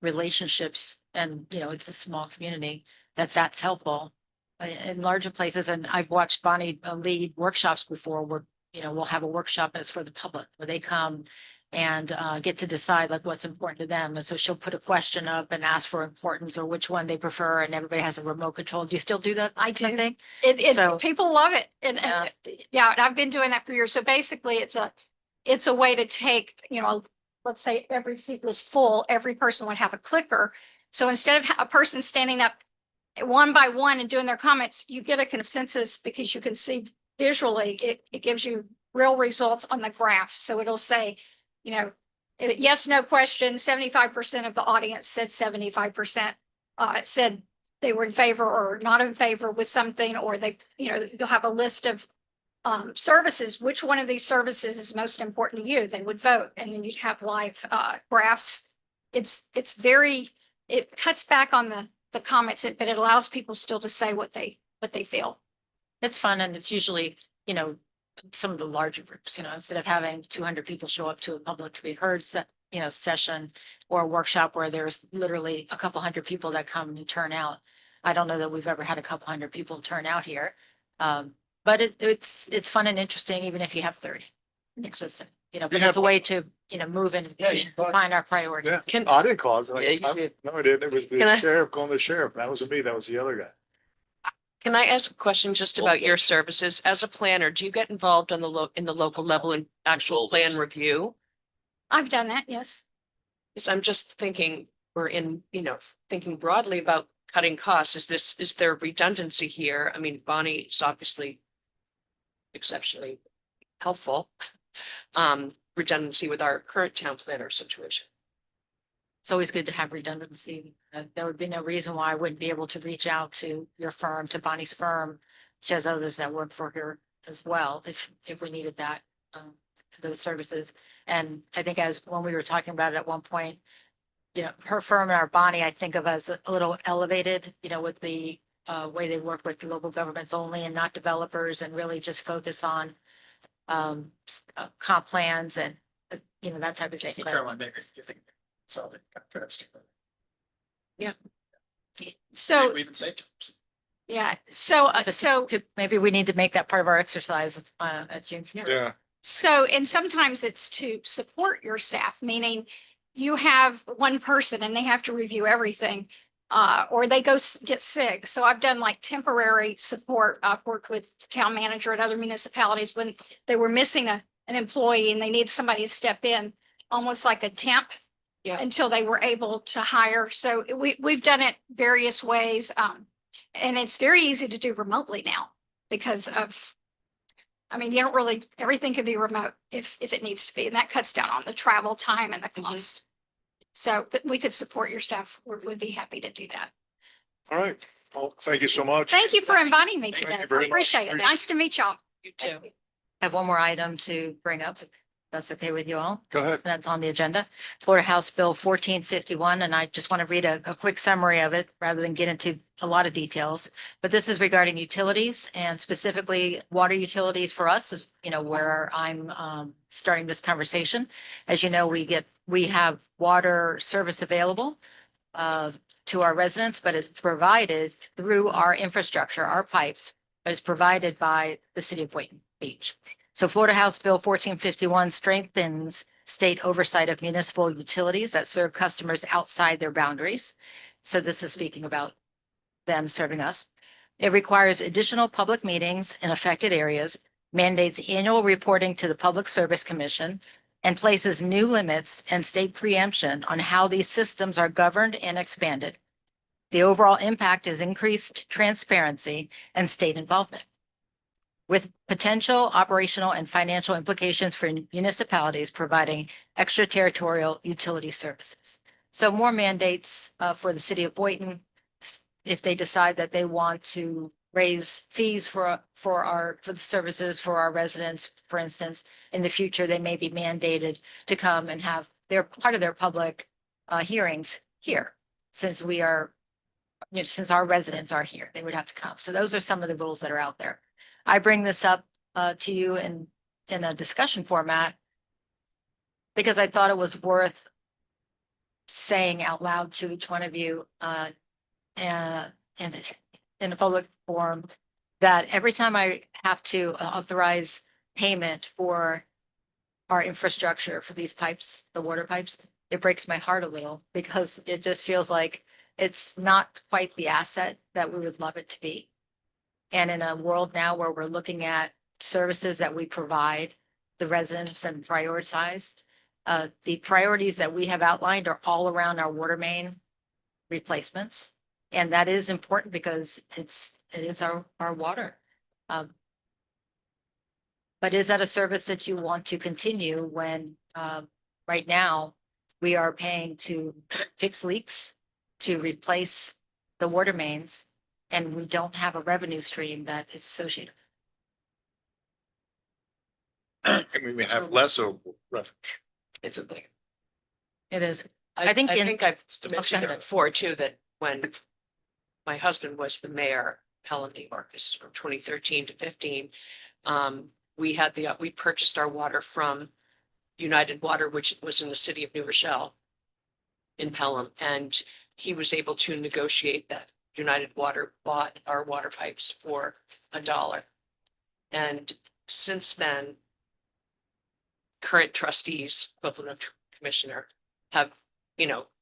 relationships. And, you know, it's a small community that's helpful in larger places. And I've watched Bonnie lead workshops before where, you know, we'll have a workshop and it's for the public where they come and get to decide like what's important to them. And so she'll put a question up and ask for importance or which one they prefer, and everybody has a remote control. Do you still do that? I do. Thing? It's, people love it. Yeah. Yeah, and I've been doing that for years. So basically it's a way to take, you know, let's say every seat was full, every person would have a clicker. So instead of a person standing up one by one and doing their comments, you get a consensus because you can see visually, it gives you real results on the graph. So it'll say, you know, yes, no question, 75% of the audience said 75% said they were in favor or not in favor with something, or they, you know, you'll have a list of services. Which one of these services is most important to you? They would vote, and then you'd have live graphs. It's very, it cuts back on the comments, but it allows people still to say what they feel. It's fun, and it's usually, you know, some of the larger groups, you know, instead of having 200 people show up to a public to be heard, you know, session or a workshop where there's literally a couple hundred people that come and turn out. I don't know that we've ever had a couple hundred people turn out here. But it's fun and interesting, even if you have 30. It's just, you know, but Yeah. it's a way to, you know, move and find our priorities. Yeah, Can, I didn't call it. Yeah, you did. No, I didn't. It was Can I- the sheriff calling the sheriff. That wasn't me. That was the other guy. can I ask a question just about your services? As a planner, do you get involved on in the local level in actual plan review? I've done that, yes. Because I'm just thinking, we're in, you know, thinking broadly about cutting costs. Is there redundancy here? I mean, Bonnie is obviously exceptionally helpful. Redundancy with our current town planner situation. It's always good to have redundancy. There would be no reason why I wouldn't be able to reach out to your firm, to Bonnie's firm. She has others that work for her as well, if we needed that, those services. And I think as when we were talking about it at one point, you know, her firm and our Bonnie, I think of as a little elevated, you know, with the way they work with the local governments only and not developers, and really just focus on comp plans and, you know, that type of thing. see But- Caroline Baker, if you think solving contracts. So, We even saved. yeah, so, Maybe we need to make that part of our exercise at June's. Yeah. So, and sometimes it's to support your staff, meaning you have one person and they have to review everything. Or they go get sick. So I've done like temporary support. I've worked with the town manager at other municipalities when they were missing an employee and they need somebody to step in, almost like a temp. Yeah. Until they were able to hire. So we've done it various ways. And it's very easy to do remotely now because of, I mean, you don't really, everything can be remote if it needs to be, and that cuts down on the travel time and the cost. So, but we could support your staff. We'd be happy to do that. All right. Well, thank you so much. Thank you for inviting me Thank today. you very I much. appreciate it. Nice to meet y'all. You too. I have one more item to bring up. If that's okay with you all. Go ahead. That's on the agenda. Florida House Bill 1451, and I just want to read a quick summary of it rather than get into a lot of details. But this is regarding utilities, and specifically water utilities for us is, you know, where I'm starting this conversation. As you know, we have water service available to our residents, but it's provided through our infrastructure, our pipes, but it's provided by the city of Boynton Beach. So Florida House Bill 1451 strengthens state oversight of municipal utilities that serve customers outside their boundaries. So this is speaking about them serving us. It requires additional public meetings in affected areas, mandates annual reporting to the Public Service Commission, and places new limits and state preemption on how these systems are governed and expanded. The overall impact is increased transparency and state involvement, with potential operational and financial implications for municipalities providing extraterritorial utility services. So more mandates for the city of Boynton, if they decide that they want to raise fees for the services for our residents, for instance, in the future, they may be mandated to come and have their part of their public hearings here, since we are, since our residents are here, they would have to come. So those are some of the rules that are out there. I bring this up to you in a discussion format because I thought it was worth saying out loud to each one of you in a public forum, that every time I have to authorize payment for our infrastructure for these pipes, the water pipes, it breaks my heart a little because it just feels like it's not quite the asset that we would love it to be. And in a world now where we're looking at services that we provide the residents and prioritized, the priorities that we have outlined are all around our water main replacements. And that is important because it is our water. But is that a service that you want to continue when right now we are paying to fix leaks, to replace the water mains, and we don't have a revenue stream that is associated? I mean, we have less of refuge. It's a thing. It is. I think I in- think I've go mentioned it ahead. before too, that when my husband was the mayor, of Pelham, New York, this is from 2013 to 15. We purchased our water from United Water, which was in the city of New Rochelle in Pelham, and he was able to negotiate that United Water bought our water pipes for $1. And since then, current trustees, equivalent of commissioner, have,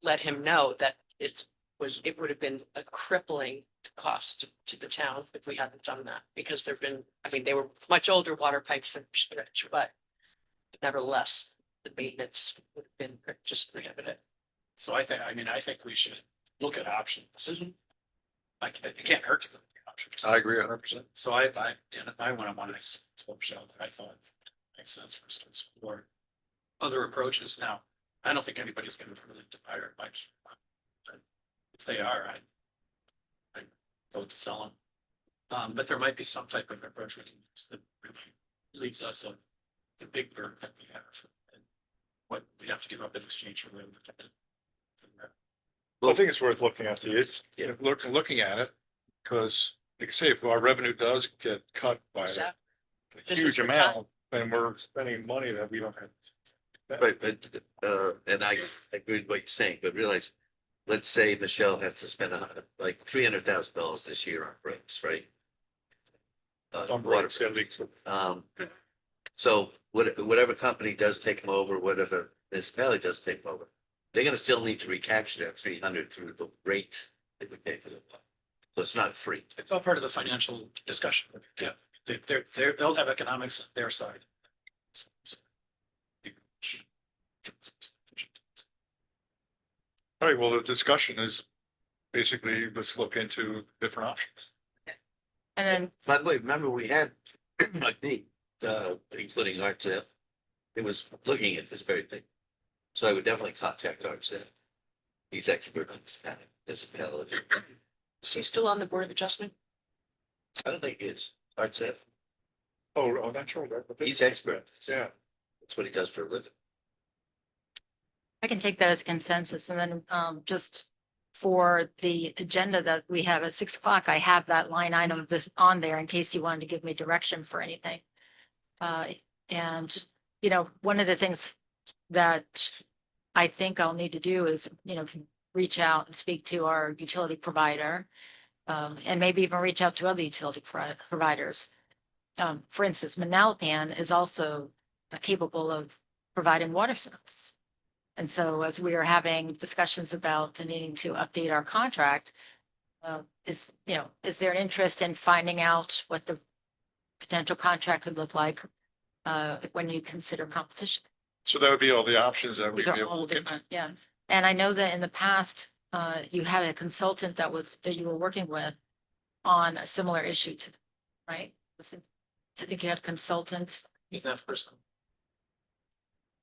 let him know that it would have been a crippling cost to the town if we hadn't done that, because they were much older water pipes than Rich, but nevertheless, the maintenance would have been just prohibitive. So I think we should look at options. Like, it can't hurt to look at options. I agree 100%. So I went on one, I told Michelle that I thought it makes sense for us to explore other approaches. Now, I don't think anybody's gonna really buy our pipes. But if they are, I vote to sell them. But there might be some type of approach we can use that really leaves us on the big burden that we have. And what we have to give up in exchange for them. Well, I think it's worth looking at looking at it, because like I say, if our revenue does get cut by a This huge was the amount, then we're spending money that we don't have. Right, but, and I agree with what you're saying, but realize, let's say Michelle has to spend like $300,000 this year on brakes, right? On Water breaks, yeah, brakes. leaks. So whatever company does take them over, whatever municipality does take them over, they're gonna still need to recapture that 300 through the rate that we pay for them. So it's not free. It's all part of the financial discussion. Yeah, they'll have economics on their side. All right, well, the discussion is basically, let's look into different options. And then By the way, remember we had, like me, including Artsef, it was looking at this very thing. So I would definitely contact Artsef. He's expert on this kind of municipality. Is he still on the Board of Adjustment? I don't think he is. Artsef, Oh, that's right. he's expert. at this. Yeah. That's what he does for a living. I can take that as consensus, and then just for the agenda that we have at 6 o'clock, I have that line item of this on there in case you wanted to give me direction for anything. And, one of the things that I think I'll need to do is, reach out and speak to our utility provider. And maybe even reach out to other utility providers. For instance, Manalapan is also capable of providing water service. And so as we are having discussions about needing to update our contract, is there an interest in finding out what the potential contract could look like when you consider competition? So that would be all the options that we'd These be are able to all look into. different, yeah. And I know that in the past, you had a consultant that you were working with on a similar issue to, right? I think you had a consultant, Is that person?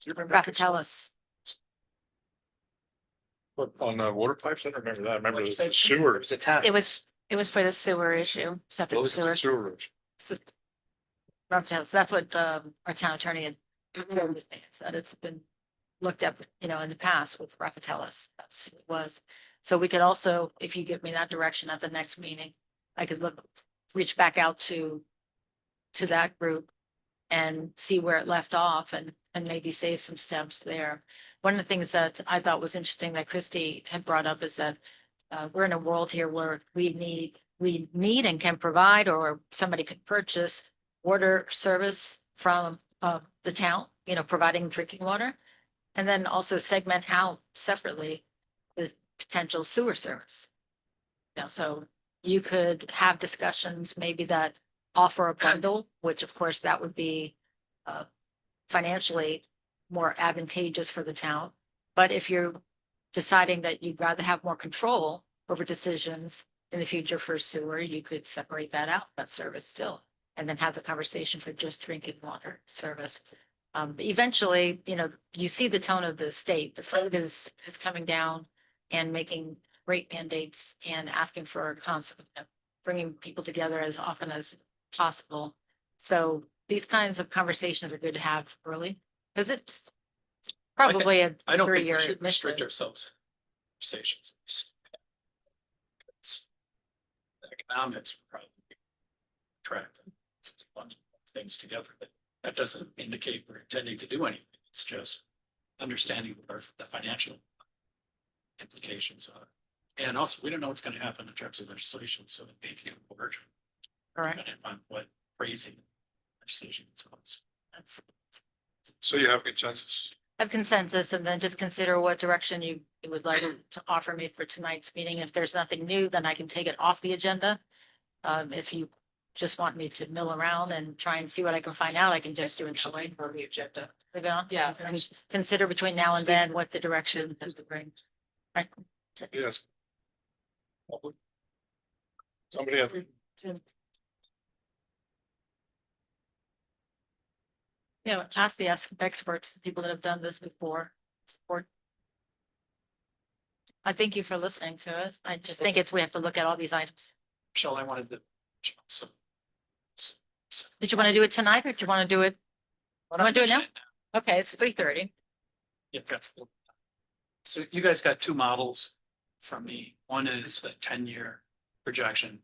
Do you remember? Raffatellis. On water pipes, I don't remember that. I remember What'd you the say? sewer. It's a time. It was for the sewer issue, septic What was sewer. the sewer? So- Raffatellis, that's what, our town attorney had shared with me, that it's been looked at, in the past with Raffatellis. That's who it was. So we could also, if you give me that direction at the next meeting, I could reach back out to that group and see where it left off and maybe save some steps there. One of the things that I thought was interesting that Christy had brought up is that we're in a world here where we need and can provide, or somebody can purchase water service from the town, providing drinking water. And then also segment out separately the potential sewer service. So you could have discussions maybe that offer a bundle, which of course that would be financially more advantageous for the town. But if you're deciding that you'd rather have more control over decisions in the future for sewer, you could separate that out, that service still, and then have the conversation for just drinking water service. Eventually, you see the tone of the state. The state is coming down and making great mandates and asking for a concept, bringing people together as often as possible. So these kinds of conversations are good to have early, because it's probably a I don't think we three-year should restrict initiative. ourselves. in Conversations. The economics would probably attract things together, but that doesn't indicate we're intending to do anything. It's just understanding what the financial implications are. And also, we don't know what's going to happen in terms of legislation, so it may be a merger. Correct. Depending on what crazy legislation it's on. So you have consensus. Have consensus, and then just consider what direction you would like to offer me for tonight's meeting. If there's nothing new, then I can take it off the agenda. If you just want me to mill around and try and see what I can find out, I can just do it that way. On the agenda. Leave it on? Yeah. And just consider between now and then what the direction that the bring. Right. Yes. Somebody have. Ask the experts, the people that have done this before. Support. I thank you for listening to it. I just think we have to look at all these items. Michelle, I wanted to. So. Did you want to do it tonight, or do you want to do it? Want to do it now? Okay, it's 3:30. Yeah, that's. So you guys got two models from me. One is a 10-year projection.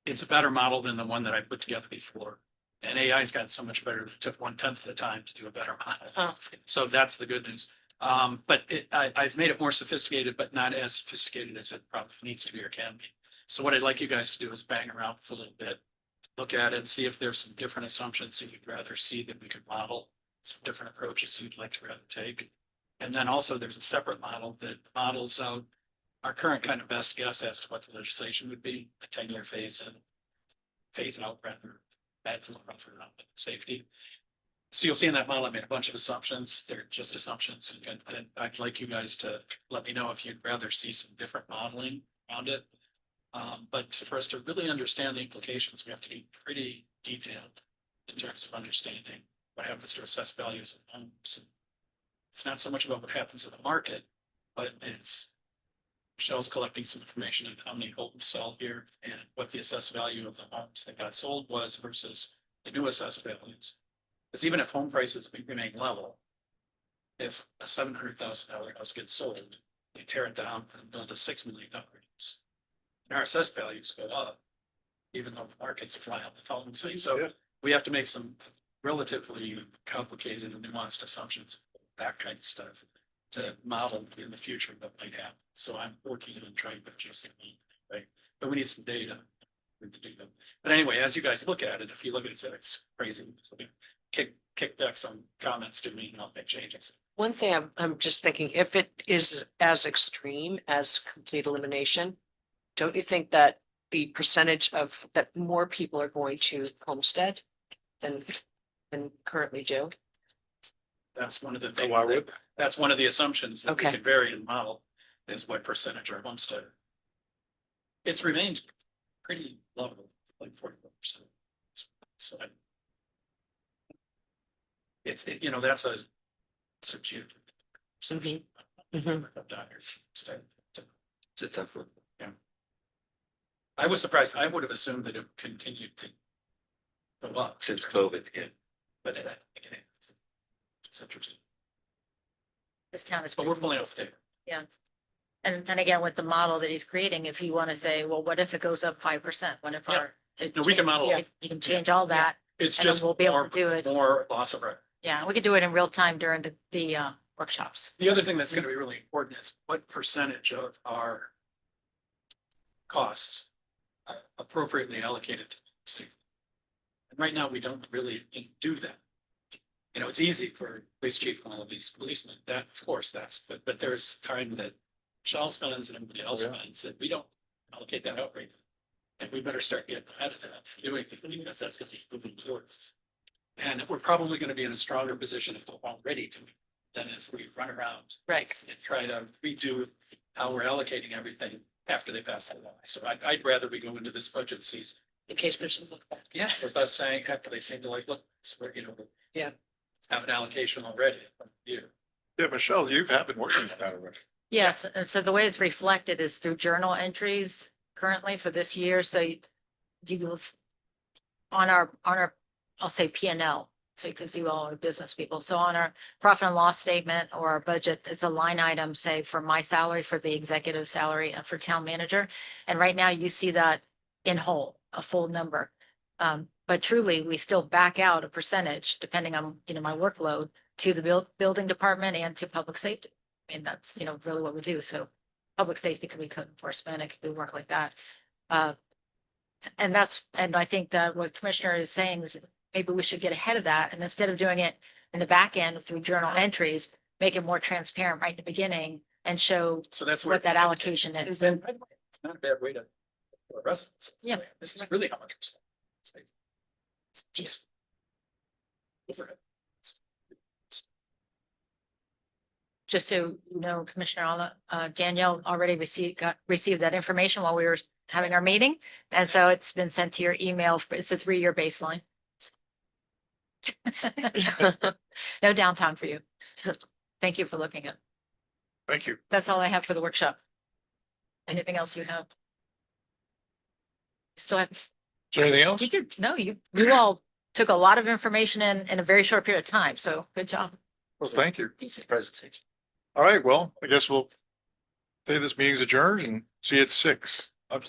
It's a better model than the one that I put together before. And AI's gotten so much better, it took 1/10 of the time to do a better model. Oh. So that's the good news. But I've made it more sophisticated, but not as sophisticated as it probably needs to be or can be. So what I'd like you guys to do is bang around for a little bit, look at it, see if there's some different assumptions that you'd rather see that we could model, some different approaches you'd like to rather take. And then also there's a separate model that models out our current kind of best guess as to what the legislation would be, the 10-year phase out rather bad for safety. So you'll see in that model, I made a bunch of assumptions. They're just assumptions. And I'd like you guys to let me know if you'd rather see some different modeling around it. But for us to really understand the implications, we have to be pretty detailed in terms of understanding what happens to assessed values of homes. It's not so much about what happens in the market, but it's Michelle's collecting some information on how many homes sell here and what the assessed value of the homes that got sold was versus the new assessed values. Because even if home prices remain level, if a $700,000 house gets sold, they tear it down and build a $6 million house. And our assessed values go up, even though the market's fly on the following side. So Yeah. we have to make some relatively complicated and nuanced assumptions, that kind of stuff, to model in the future what might happen. So I'm working on trying to adjust the mean, right? But we need some data to do them. But anyway, as you guys look at it, if you look at it, say it's crazy. So kick back some comments to me and I'll make changes. One thing I'm just thinking, if it is as extreme as complete elimination, don't you think that the percentage of that more people are going to homestead than currently do? That's one of the So things, why would? that's one of the assumptions that we Okay. could vary in the model is what percentage are homestead. It's remained pretty low, like 44%. So it's, you know, that's a. It's a geo. Mhm. It's a tough one. I was surprised. I would have assumed that it continued to go up. Since COVID, yeah. But it, it's interesting, This town is. but we're pulling off the table. And then again, with the model that he's creating, if you want to say, well, what if it goes up 5%? What if Yeah. our? No, we can model it. You can change all that. It's And then just we'll be able more, to do it. more loss of revenue. Yeah, we could do it in real time during the workshops. The other thing that's gonna be really important is what percentage of our costs are appropriately allocated to safety. And right now, we don't really do that. You know, it's easy for police chief and all of these policemen, that, of course, but there's times that Shaw spends and everybody else Yeah. spends that we don't allocate that out right now. And we better start getting ahead of that, doing it, because that's gonna be moving forward. And we're probably gonna be in a stronger position if we're already doing it than if we run around Right. and try to redo how we're allocating everything after they pass the law. So I'd rather we go into this budget season. In case there's some look back. Yeah, with us saying, after they seem to like, look, it's where, you know. Yeah. Have an allocation already. Yeah. Yeah, Michelle, you have been working on that already. Yes, and so the way it's reflected is through journal entries currently for this year, so you will on our, I'll say P and L, so because you all are business people, so on our profit and loss statement or our budget, it's a line item, say for my salary, for the executive salary and for town manager. And right now you see that in whole, a full number. But truly, we still back out a percentage depending on, my workload to the building department and to public safety. I mean, that's, really what we do. So public safety could be code enforcement, it could be work like that. And I think that what Commissioner is saying is maybe we should get ahead of that. And instead of doing it in the back end through journal entries, make it more transparent right in the beginning and show So that's where. what that allocation is. And by the way, it's not a bad way to. For residents. Yeah. This is really how much. we're spending. It's like- it's just. Overhead. Just so you know, Commissioner Alla, Danielle already received that information while we were having our meeting. And so it's been sent to your email. It's a 3-year baseline. No downtime for you. Thank you for looking at. Thank you. That's all I have for the workshop. Anything else you have? Still have, Is there anything else? you all took a lot of information in a very short period of time. So good job. Well, thank you. Easy presentation. All right, well, I guess we'll say this meeting's adjourned and see you at 6 o'clock.